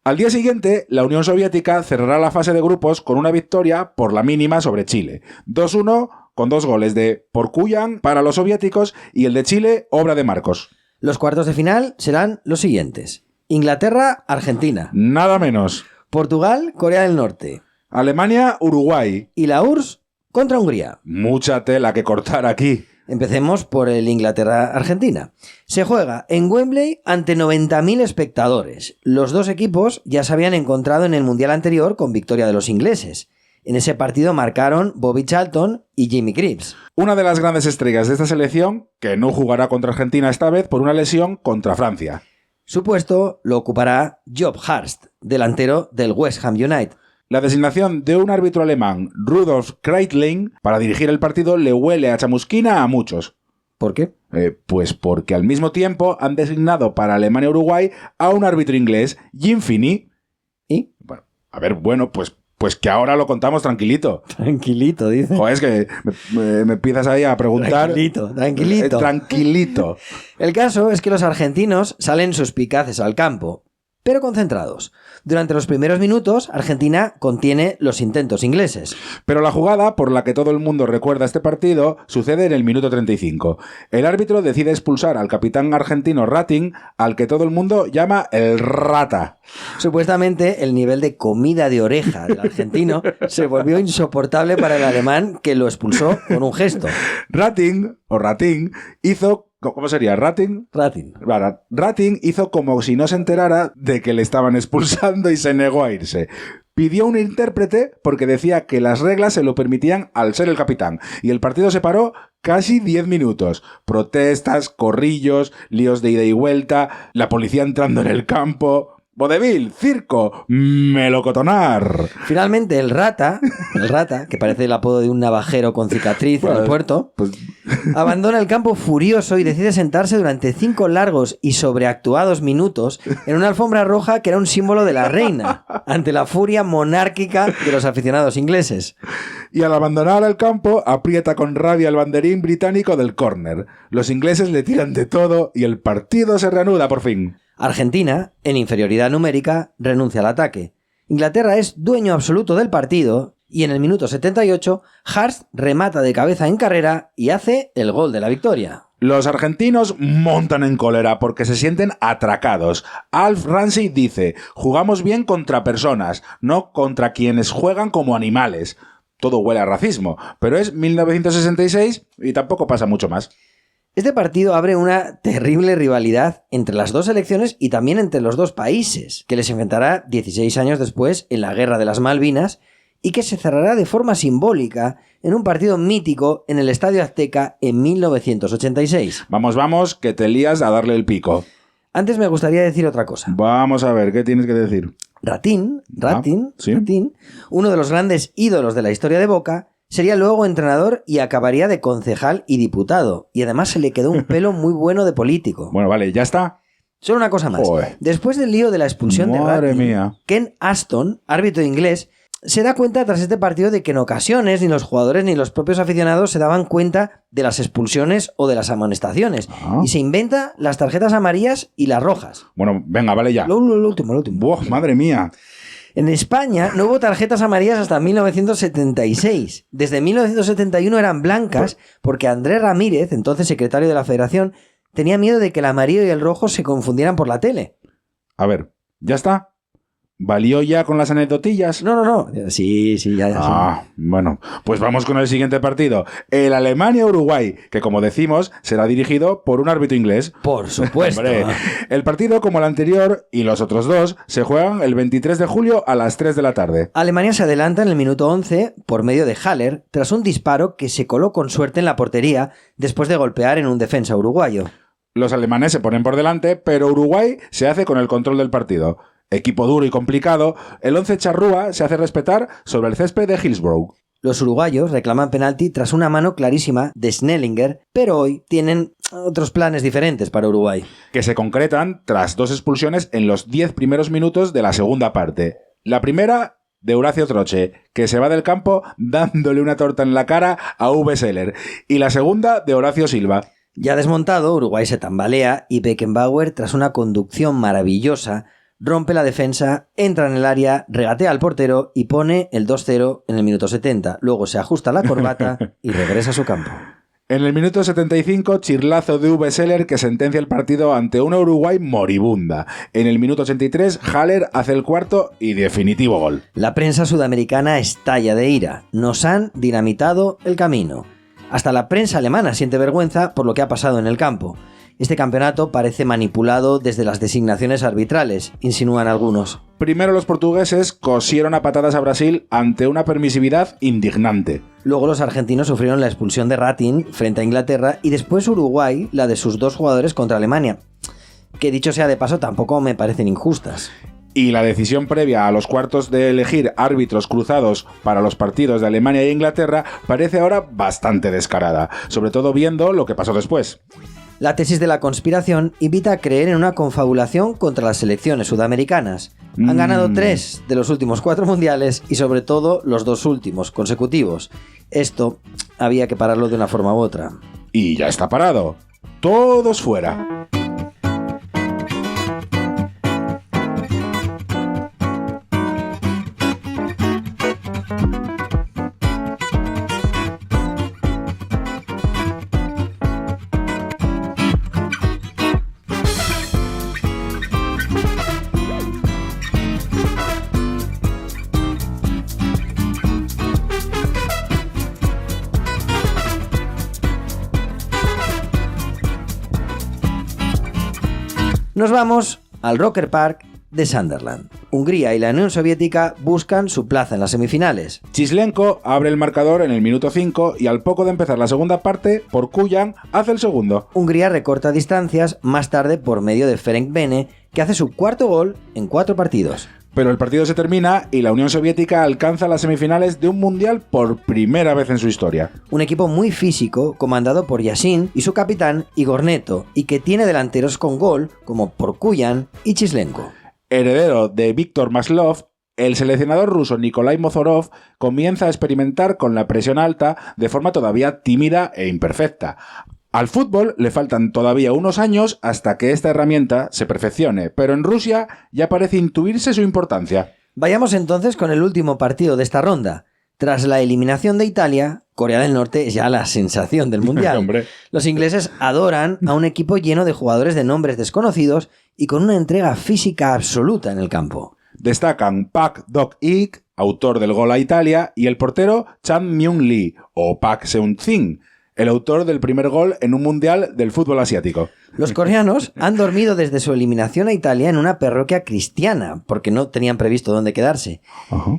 Al día siguiente, la Unión Soviética cerrará la fase de grupos con una victoria por la mínima sobre Chile. 2-1 con 2 goles de Porcuyan para los soviéticos y el de Chile, obra de Marcos. Los cuartos de final serán los siguientes. Inglaterra, Argentina. Nada menos. Portugal, Corea del Norte. Alemania, Uruguay. Y la URSS, contra Hungría. Mucha tela que cortar aquí. Empecemos por el Inglaterra-Argentina. Se juega en Wembley ante 90.000 espectadores. Los dos equipos ya se habían encontrado en el Mundial anterior con victoria de los ingleses. En ese partido marcaron Bobby Charlton y Jimmy Greaves. Una de las grandes estrellas de esta selección, que no jugará contra Argentina esta vez por una lesión contra Francia. Su puesto lo ocupará Job Hurst, delantero del West Ham United. La designación de un árbitro alemán, Rudolf Kreitling, para dirigir el partido le huele a chamusquina a muchos. ¿Por qué? Pues porque al mismo tiempo han designado para Alemania-Uruguay a un árbitro inglés, Jim Finney. ¿Y? Bueno, pues que ahora lo contamos tranquilito. Tranquilito, dice. Joder, es que me empiezas ahí a preguntar. Tranquilito. Tranquilito. El caso es que los argentinos salen suspicaces al campo, pero concentrados. Durante los primeros minutos, Argentina contiene los intentos ingleses. Pero la jugada por la que todo el mundo recuerda este partido sucede en el minuto 35. El árbitro decide expulsar al capitán argentino Rating, al que todo el mundo llama el Rata. Supuestamente, el nivel de comida de oreja del argentino se volvió insoportable para el alemán, que lo expulsó con un gesto. Rating hizo... ¿Cómo sería? ¿Rating? Rating hizo como si no se enterara de que le estaban expulsando y se negó a irse. Pidió un intérprete porque decía que las reglas se lo permitían al ser el capitán. Y el partido se paró casi 10 minutos. Protestas, corrillos, líos de ida y vuelta, la policía entrando en el campo... vodevil, circo, melocotonar. Finalmente el Rata, que parece el apodo de un navajero con cicatriz en el puerto, abandona el campo furioso y decide sentarse durante 5 largos y sobreactuados minutos en una alfombra roja que era un símbolo de la reina, ante la furia monárquica de los aficionados ingleses. Y al abandonar el campo, aprieta con rabia el banderín británico del córner. Los ingleses le tiran de todo y el partido se reanuda por fin. Argentina, en inferioridad numérica, renuncia al ataque. Inglaterra es dueño absoluto del partido y en el minuto 78, Hurst remata de cabeza en carrera y hace el gol de la victoria. Los argentinos montan en cólera porque se sienten atracados. Alf Ramsey dice: jugamos bien contra personas, no contra quienes juegan como animales. Todo huele a racismo, pero es 1966 y tampoco pasa mucho más. Este partido abre una terrible rivalidad entre las dos selecciones y también entre los dos países, que les enfrentará 16 años después en la Guerra de las Malvinas y que se cerrará de forma simbólica en un partido mítico en el Estadio Azteca en 1986. Vamos, que te lías a darle el pico. Antes me gustaría decir otra cosa. Vamos a ver, ¿qué tienes que decir? Ratín, ¿sí? Uno de los grandes ídolos de la historia de Boca, sería luego entrenador y acabaría de concejal y diputado. Y además se le quedó un pelo muy bueno de político. Bueno, vale, ¿ya está? Solo una cosa más. Joder. Después del lío de la expulsión de Rating, Ken Aston, árbitro inglés, se da cuenta tras este partido de que en ocasiones ni los jugadores ni los propios aficionados se daban cuenta de las expulsiones o de las amonestaciones. Y se inventa las tarjetas amarillas y las rojas. Bueno, venga, vale ya. Lo último. ¡Buah, madre mía! En España no hubo tarjetas amarillas hasta 1976. Desde 1971 eran blancas porque Andrés Ramírez, entonces secretario de la Federación, tenía miedo de que el amarillo y el rojo se confundieran por la tele. A ver, ¿ya está? ¿Valió ya con las anecdotillas? No. Sí, ya. Sí. Bueno, pues vamos con el siguiente partido. El Alemania-Uruguay, que como decimos, será dirigido por un árbitro inglés. Por supuesto. Hombre, el partido, como el anterior y los otros dos, se juegan el 23 de julio a las 3 de la tarde. Alemania se adelanta en el minuto 11 por medio de Haller, tras un disparo que se coló con suerte en la portería después de golpear en un defensa uruguayo. Los alemanes se ponen por delante, pero Uruguay se hace con el control del partido. Equipo duro y complicado, el 11 charrúa se hace respetar sobre el césped de Hillsborough. Los uruguayos reclaman penalti tras una mano clarísima de Snellinger, pero hoy tienen otros planes diferentes para Uruguay. Que se concretan tras 2 expulsiones en los 10 primeros minutos de la segunda parte. La primera de Horacio Troche, que se va del campo dándole una torta en la cara a Uwe Seller. Y la segunda de Horacio Silva. Ya desmontado, Uruguay se tambalea y Beckenbauer, tras una conducción maravillosa, rompe la defensa, entra en el área, regatea al portero y pone el 2-0 en el minuto 70. Luego se ajusta la corbata y regresa a su campo. En el minuto 75, chirlazo de Uwe Seller que sentencia el partido ante una Uruguay moribunda. En el minuto 83, Haller hace el cuarto y definitivo gol. La prensa sudamericana estalla de ira. Nos han dinamitado el camino. Hasta la prensa alemana siente vergüenza por lo que ha pasado en el campo. Este campeonato parece manipulado desde las designaciones arbitrales, insinúan algunos. Primero los portugueses cosieron a patadas a Brasil ante una permisividad indignante. Luego los argentinos sufrieron la expulsión de Ratín frente a Inglaterra y después Uruguay la de sus 2 jugadores contra Alemania, que dicho sea de paso tampoco me parecen injustas. Y la decisión previa a los cuartos de elegir árbitros cruzados para los partidos de Alemania e Inglaterra parece ahora bastante descarada, sobre todo viendo lo que pasó después. La tesis de la conspiración invita a creer en una confabulación contra las selecciones sudamericanas. Han ganado 3 de los últimos 4 mundiales y sobre todo los 2 últimos consecutivos. Esto había que pararlo de una forma u otra. Y ya está parado. Todos fuera. Nos vamos al Roker Park de Sunderland. Hungría y la Unión Soviética buscan su plaza en las semifinales. Chislenko abre el marcador en el minuto 5 y al poco de empezar la segunda parte, Porcuyan hace el segundo. Hungría recorta distancias más tarde por medio de Ferenc Bene, que hace su 4º gol en 4 partidos. Pero el partido se termina y la Unión Soviética alcanza las semifinales de un mundial por primera vez en su historia. Un equipo muy físico, comandado por Yashin y su capitán Igor Neto, y que tiene delanteros con gol como Porcuyan y Chislenko. Heredero de Víctor Maslov, el seleccionador ruso Nikolai Mozorov comienza a experimentar con la presión alta de forma todavía tímida e imperfecta. Al fútbol le faltan todavía unos años hasta que esta herramienta se perfeccione, pero en Rusia ya parece intuirse su importancia. Vayamos entonces con el último partido de esta ronda. Tras la eliminación de Italia, Corea del Norte es ya la sensación del mundial. Los ingleses adoran a un equipo lleno de jugadores de nombres desconocidos y con una entrega física absoluta en el campo. Destacan Pak Dok-ik, autor del gol a Italia, y el portero Chan Myung-lee, o Pak Seung-shin, el autor del primer gol en un mundial del fútbol asiático. Los coreanos han dormido desde su eliminación a Italia en una parroquia cristiana, porque no tenían previsto dónde quedarse.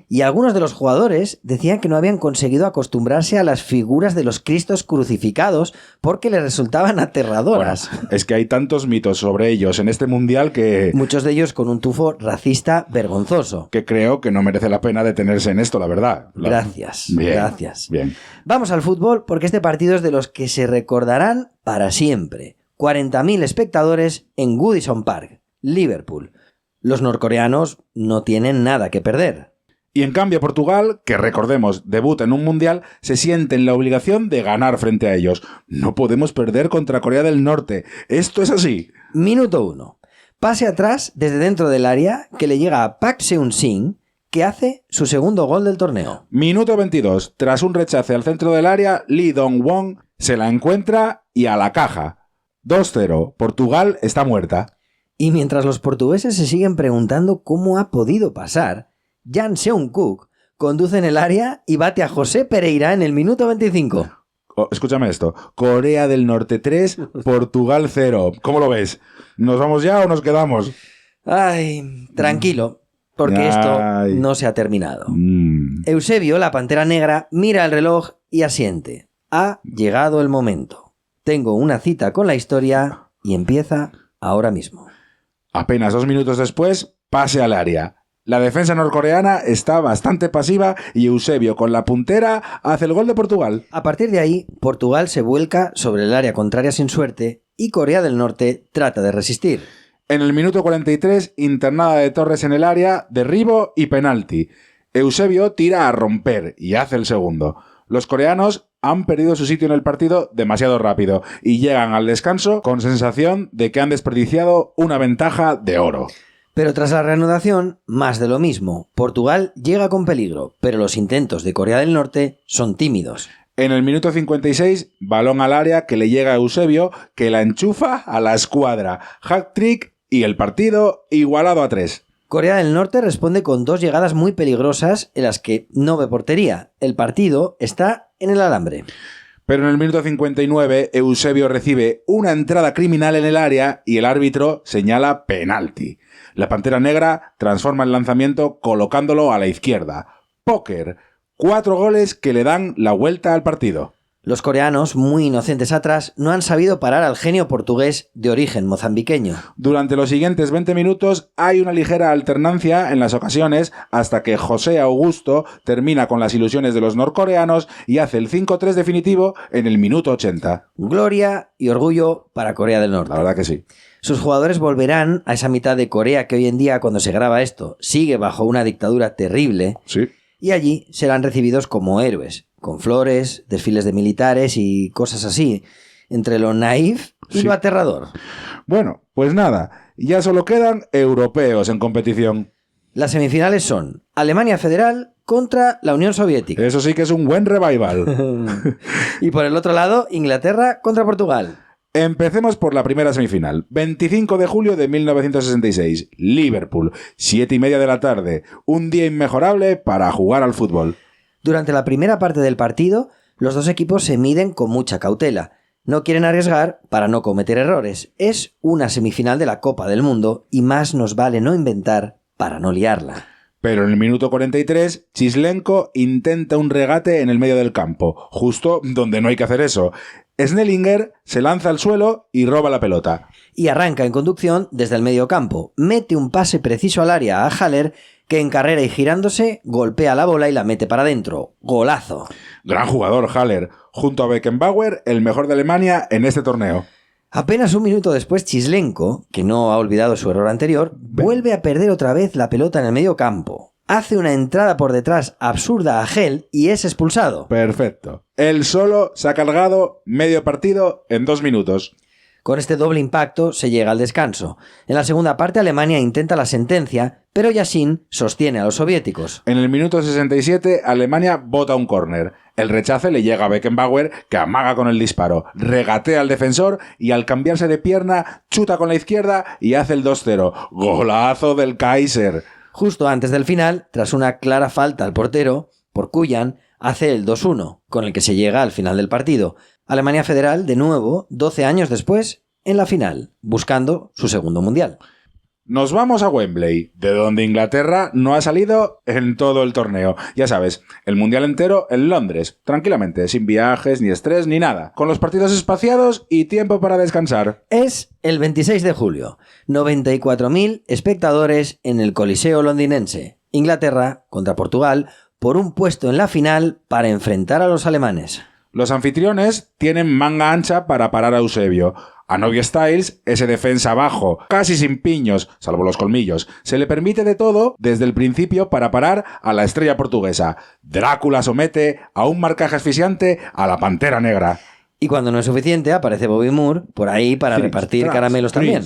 Y algunos de los jugadores decían que no habían conseguido acostumbrarse a las figuras de los Cristos crucificados porque les resultaban aterradoras. Bueno, es que hay tantos mitos sobre ellos en este mundial que... Muchos de ellos con un tufo racista vergonzoso. Que creo que no merece la pena detenerse en esto, la verdad. Gracias, bien, gracias. Bien. Vamos al fútbol porque este partido es de los que se recordarán para siempre. 40.000 espectadores en Goodison Park, Liverpool. Los norcoreanos no tienen nada que perder. Y en cambio Portugal, que recordemos, debuta en un mundial, se siente en la obligación de ganar frente a ellos. No podemos perder contra Corea del Norte. Esto es así. Minuto 1. Pase atrás desde dentro del área que le llega a Pak Seung-shin, que hace su segundo gol del torneo. Minuto 22. Tras un rechace al centro del área, Lee Dong-won se la encuentra y a la caja. 2-0. Portugal está muerta. Y mientras los portugueses se siguen preguntando cómo ha podido pasar, Jan Seung-kook conduce en el área y bate a José Pereira en el minuto 25. Escúchame esto. Corea del Norte 3, Portugal 0. ¿Cómo lo ves? ¿Nos vamos ya o nos quedamos? Ay, tranquilo, porque esto no se ha terminado. Eusebio, la Pantera Negra, mira el reloj y asiente. Ha llegado el momento. Tengo una cita con la historia y empieza ahora mismo. Apenas 2 minutos después, pase al área. La defensa norcoreana está bastante pasiva y Eusebio, con la puntera, hace el gol de Portugal. A partir de ahí, Portugal se vuelca sobre el área contraria sin suerte y Corea del Norte trata de resistir. En el minuto 43, internada de Torres en el área, derribo y penalti. Eusebio tira a romper y hace el segundo. Los coreanos han perdido su sitio en el partido demasiado rápido y llegan al descanso con sensación de que han desperdiciado una ventaja de oro. Pero tras la reanudación, más de lo mismo. Portugal llega con peligro, pero los intentos de Corea del Norte son tímidos. En el minuto 56, balón al área que le llega a Eusebio, que la enchufa a la escuadra. Hat-trick y el partido igualado a 3. Corea del Norte responde con 2 llegadas muy peligrosas en las que no ve portería. El partido está en el alambre. Pero en el minuto 59, Eusebio recibe una entrada criminal en el área y el árbitro señala penalti. La Pantera Negra transforma el lanzamiento colocándolo a la izquierda. Póker. 4 goles que le dan la vuelta al partido. Los coreanos, muy inocentes atrás, no han sabido parar al genio portugués de origen mozambiqueño. Durante los siguientes 20 minutos hay una ligera alternancia en las ocasiones hasta que José Augusto termina con las ilusiones de los norcoreanos y hace el 5-3 definitivo en el minuto 80. Gloria y orgullo para Corea del Norte. La verdad que sí. Sus jugadores volverán a esa mitad de Corea que hoy en día, cuando se graba esto, sigue bajo una dictadura terrible. Sí. Y allí serán recibidos como héroes, con flores, desfiles de militares y cosas así, entre lo naif y lo aterrador. Bueno, pues nada, ya solo quedan europeos en competición. Las semifinales son Alemania Federal contra la Unión Soviética. Eso sí que es un buen revival. Y por el otro lado, Inglaterra contra Portugal. Empecemos por la primera semifinal. 25 de julio de 1966. Liverpool. 7:30 de la tarde. Un día inmejorable para jugar al fútbol. Durante la primera parte del partido, los dos equipos se miden con mucha cautela. No quieren arriesgar para no cometer errores. Es una semifinal de la Copa del Mundo y más nos vale no inventar para no liarla. Pero en el minuto 43, Chislenko intenta un regate en el medio del campo, justo donde no hay que hacer eso. Snellinger se lanza al suelo y roba la pelota. Y arranca en conducción desde el medio campo. Mete un pase preciso al área a Haller, que en carrera y girándose golpea la bola y la mete para adentro. ¡Golazo! Gran jugador Haller, junto a Beckenbauer, el mejor de Alemania en este torneo. Apenas un minuto después, Chislenko, que no ha olvidado su error anterior, vuelve a perder otra vez la pelota en el medio campo. Hace una entrada por detrás absurda a Gel y es expulsado. Perfecto. Él solo se ha cargado medio partido en 2 minutos. Con este doble impacto se llega al descanso. En la segunda parte Alemania intenta la sentencia, pero Yashin sostiene a los soviéticos. En el minuto 67 Alemania bota un córner. El rechace le llega a Beckenbauer, que amaga con el disparo, regatea al defensor y al cambiarse de pierna chuta con la izquierda y hace el 2-0. ¡Golazo del Kaiser! Justo antes del final, tras una clara falta al portero, Porcuyan hace el 2-1, con el que se llega al final del partido. Alemania Federal, de nuevo, 12 años después, en la final, buscando su segundo mundial. Nos vamos a Wembley, de donde Inglaterra no ha salido en todo el torneo. Ya sabes, el mundial entero en Londres, tranquilamente, sin viajes, ni estrés, ni nada. Con los partidos espaciados y tiempo para descansar. Es el 26 de julio. 94.000 espectadores en el Coliseo londinense. Inglaterra contra Portugal por un puesto en la final para enfrentar a los alemanes. Los anfitriones tienen manga ancha para parar a Eusebio. A Novi Styles, ese defensa bajo, casi sin piños, salvo los colmillos, se le permite de todo desde el principio para parar a la estrella portuguesa. Drácula somete a un marcaje asfixiante a la Pantera Negra. Y cuando no es suficiente, aparece Bobby Moore por ahí para repartir caramelos también.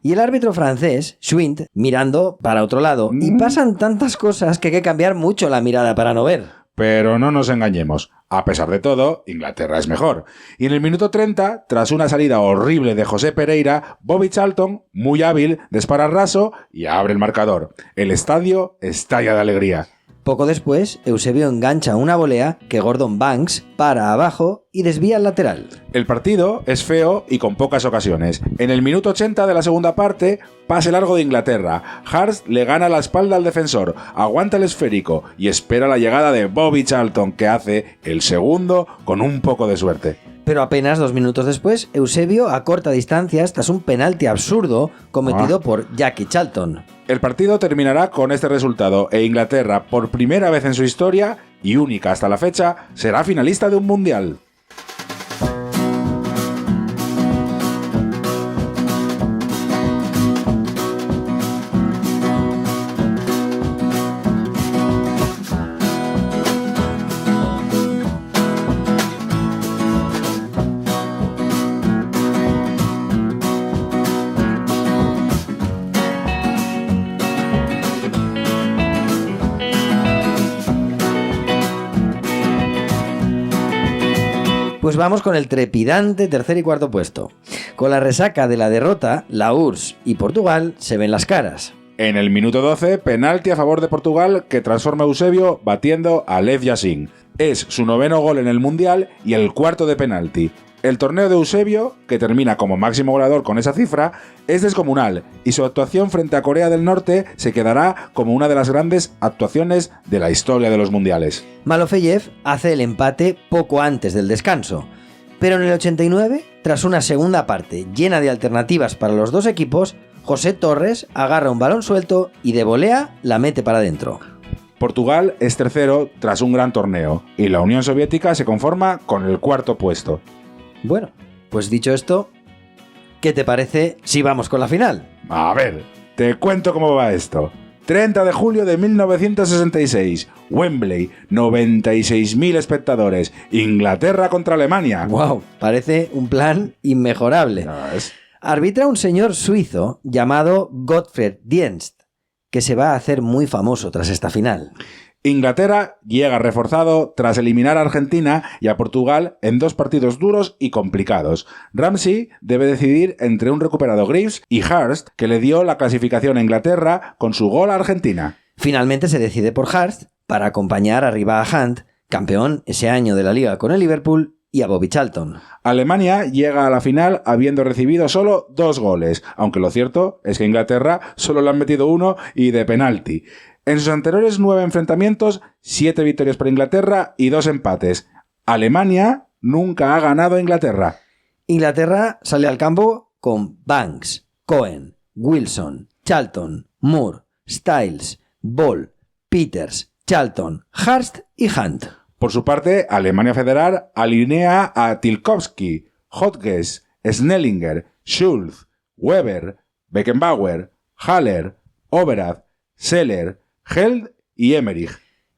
Y el árbitro francés, Schwint, mirando para otro lado. Y pasan tantas cosas que hay que cambiar mucho la mirada para no ver. Pero no nos engañemos. A pesar de todo, Inglaterra es mejor. Y en el minuto 30, tras una salida horrible de José Pereira, Bobby Charlton, muy hábil, dispara raso y abre el marcador. El estadio estalla de alegría. Poco después, Eusebio engancha una volea que Gordon Banks para abajo y desvía al lateral. El partido es feo y con pocas ocasiones. En el minuto 80 de la segunda parte, pase largo de Inglaterra. Hart le gana la espalda al defensor, aguanta el esférico y espera la llegada de Bobby Charlton, que hace el segundo con un poco de suerte. Pero apenas 2 minutos después, Eusebio acorta distancias tras un penalti absurdo cometido por Jackie Charlton. El partido terminará con este resultado e Inglaterra, por primera vez en su historia y única hasta la fecha, será finalista de un mundial. Pues vamos con el trepidante tercer y cuarto puesto. Con la resaca de la derrota, la URSS y Portugal se ven las caras. En el minuto 12, penalti a favor de Portugal que transforma a Eusebio batiendo a Lev Yashin. Es su 9º gol en el Mundial y el 4º de penalti. El torneo de Eusebio, que termina como máximo goleador con esa cifra, es descomunal y su actuación frente a Corea del Norte se quedará como una de las grandes actuaciones de la historia de los mundiales. Malofeyev hace el empate poco antes del descanso, pero en el 89, tras una segunda parte llena de alternativas para los dos equipos, José Torres agarra un balón suelto y de volea la mete para adentro. Portugal es tercero tras un gran torneo y la Unión Soviética se conforma con el 4º puesto. Bueno, pues dicho esto, ¿qué te parece si vamos con la final? A ver, te cuento cómo va esto. 30 de julio de 1966, Wembley, 96.000 espectadores, Inglaterra contra Alemania. ¡Wow! Parece un plan inmejorable. Arbitra un señor suizo llamado Gottfried Dienst, que se va a hacer muy famoso tras esta final. Inglaterra llega reforzado tras eliminar a Argentina y a Portugal en 2 partidos duros y complicados. Ramsey debe decidir entre un recuperado Greaves y Hurst, que le dio la clasificación a Inglaterra con su gol a Argentina. Finalmente se decide por Hurst para acompañar arriba a Hunt, campeón ese año de la Liga con el Liverpool, y a Bobby Charlton. Alemania llega a la final habiendo recibido solo 2 goles, aunque lo cierto es que Inglaterra solo le han metido 1 y de penalti. En sus anteriores 9 enfrentamientos, 7 victorias para Inglaterra y 2 empates. Alemania nunca ha ganado a Inglaterra. Inglaterra sale al campo con Banks, Cohen, Wilson, Charlton, Moore, Styles, Ball, Peters, Charlton, Hurst y Hunt. Por su parte, Alemania Federal alinea a Tilkowski, Hodges, Snellinger, Schulz, Weber, Beckenbauer, Haller, Overath, Seller, Held y Emmerich.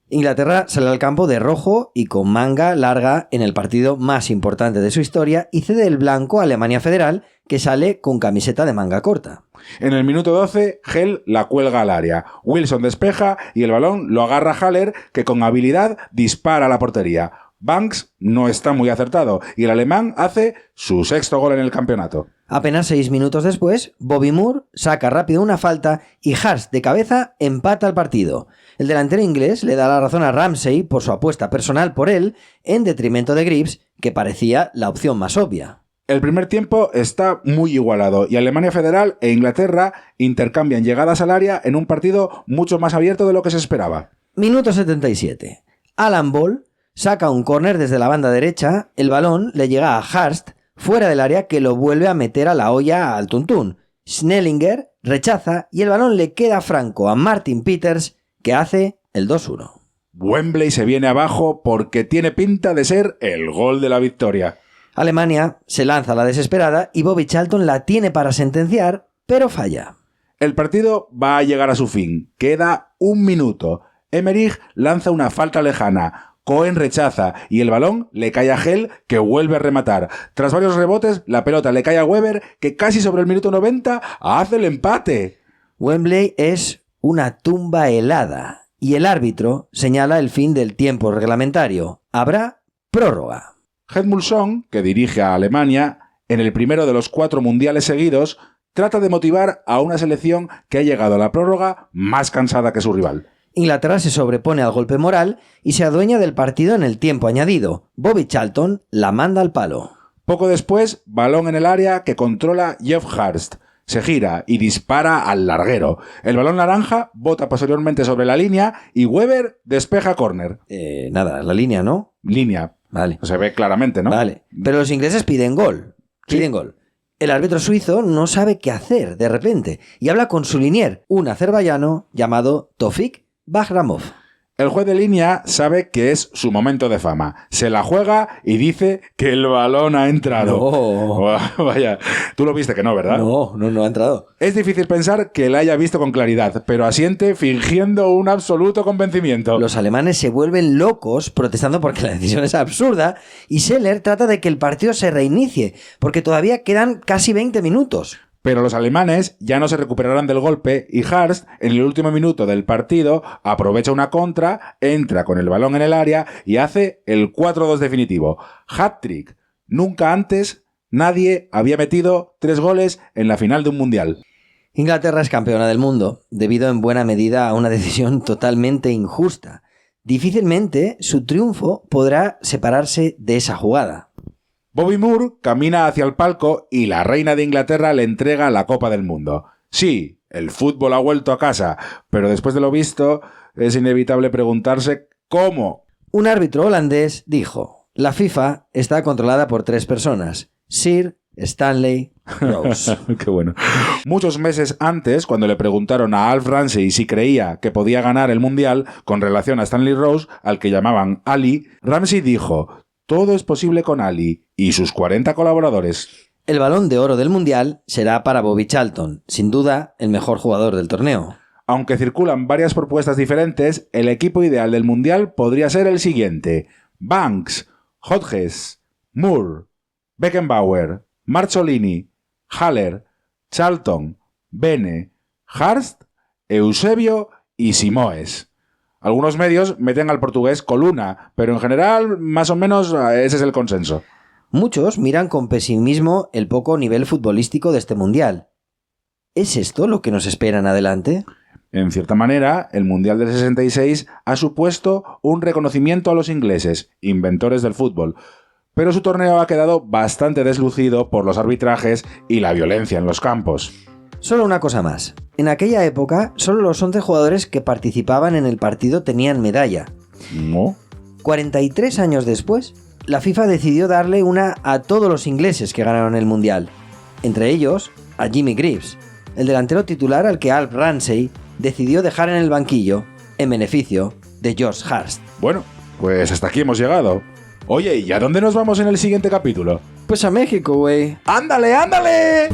Inglaterra sale al campo de rojo y con manga larga en el partido más importante de su historia y cede el blanco a Alemania Federal, que sale con camiseta de manga corta. En el minuto 12, Held la cuelga al área. Wilson despeja y el balón lo agarra Haller, que con habilidad dispara a la portería. Banks no está muy acertado y el alemán hace su 6º gol en el campeonato. Apenas 6 minutos después, Bobby Moore saca rápido una falta y Hurst de cabeza empata el partido. El delantero inglés le da la razón a Ramsey por su apuesta personal por él, en detrimento de Greaves, que parecía la opción más obvia. El primer tiempo está muy igualado y Alemania Federal e Inglaterra intercambian llegadas al área en un partido mucho más abierto de lo que se esperaba. Minuto 77. Alan Ball saca un córner desde la banda derecha, el balón le llega a Hurst fuera del área, que lo vuelve a meter a la olla al tuntún. Snellinger rechaza y el balón le queda franco a Martin Peters, que hace el 2-1. Wembley se viene abajo porque tiene pinta de ser el gol de la victoria. Alemania se lanza a la desesperada y Bobby Charlton la tiene para sentenciar, pero falla. El partido va a llegar a su fin. Queda 1 minuto. Emmerich lanza una falta lejana. Cohen rechaza y el balón le cae a Hell, que vuelve a rematar. Tras varios rebotes, la pelota le cae a Weber, que casi sobre el minuto 90 hace el empate. Wembley es una tumba helada y el árbitro señala el fin del tiempo reglamentario. Habrá prórroga. Hedmulson, que dirige a Alemania, en el primero de los 4 mundiales seguidos, trata de motivar a una selección que ha llegado a la prórroga más cansada que su rival. Inglaterra se sobrepone al golpe moral y se adueña del partido en el tiempo añadido. Bobby Charlton la manda al palo. Poco después, balón en el área que controla Geoff Hurst. Se gira y dispara al larguero. El balón naranja bota posteriormente sobre la línea y Weber despeja córner. Nada, la línea, ¿no? Línea. Vale. Se ve claramente, ¿no? Vale. Pero los ingleses piden gol. Piden gol. El árbitro suizo no sabe qué hacer de repente y habla con su linier, un azerbaiyano llamado Tofik Bahramov. El juez de línea sabe que es su momento de fama. Se la juega y dice que el balón ha entrado. No. Vaya, tú lo viste que no, ¿verdad? No ha entrado. Es difícil pensar que la haya visto con claridad, pero asiente fingiendo un absoluto convencimiento. Los alemanes se vuelven locos protestando porque la decisión es absurda y Seller trata de que el partido se reinicie, porque todavía quedan casi 20 minutos. Pero los alemanes ya no se recuperarán del golpe y Harst, en el último minuto del partido, aprovecha una contra, entra con el balón en el área y hace el 4-2 definitivo. Hat-trick. Nunca antes nadie había metido 3 goles en la final de un mundial. Inglaterra es campeona del mundo, debido en buena medida a una decisión totalmente injusta. Difícilmente su triunfo podrá separarse de esa jugada. Bobby Moore camina hacia el palco y la reina de Inglaterra le entrega la Copa del Mundo. Sí, el fútbol ha vuelto a casa, pero después de lo visto, es inevitable preguntarse ¿cómo? Un árbitro holandés dijo: la FIFA está controlada por 3 personas, Sir Stanley Rose. Qué bueno. Muchos meses antes, cuando le preguntaron a Alf Ramsey si creía que podía ganar el Mundial con relación a Stanley Rose, al que llamaban Ali, Ramsey dijo: todo es posible con Ali y sus 40 colaboradores. El Balón de Oro del Mundial será para Bobby Charlton, sin duda el mejor jugador del torneo. Aunque circulan varias propuestas diferentes, el equipo ideal del Mundial podría ser el siguiente: Banks, Hodges, Moore, Beckenbauer, Marzolini, Haller, Charlton, Bene, Harst, Eusebio y Simoes. Algunos medios meten al portugués Coluna, pero en general, más o menos, ese es el consenso. Muchos miran con pesimismo el poco nivel futbolístico de este Mundial. ¿Es esto lo que nos espera en adelante? En cierta manera, el Mundial del 66 ha supuesto un reconocimiento a los ingleses, inventores del fútbol, pero su torneo ha quedado bastante deslucido por los arbitrajes y la violencia en los campos. Solo una cosa más. En aquella época, solo los 11 jugadores que participaban en el partido tenían medalla. ¿No? 43 años después, la FIFA decidió darle una a todos los ingleses que ganaron el Mundial. Entre ellos, a Jimmy Greaves, el delantero titular al que Alf Ramsey decidió dejar en el banquillo en beneficio de George Harst. Bueno, pues hasta aquí hemos llegado. Oye, ¿y a dónde nos vamos en el siguiente capítulo? Pues a México, güey. ¡Ándale, ándale!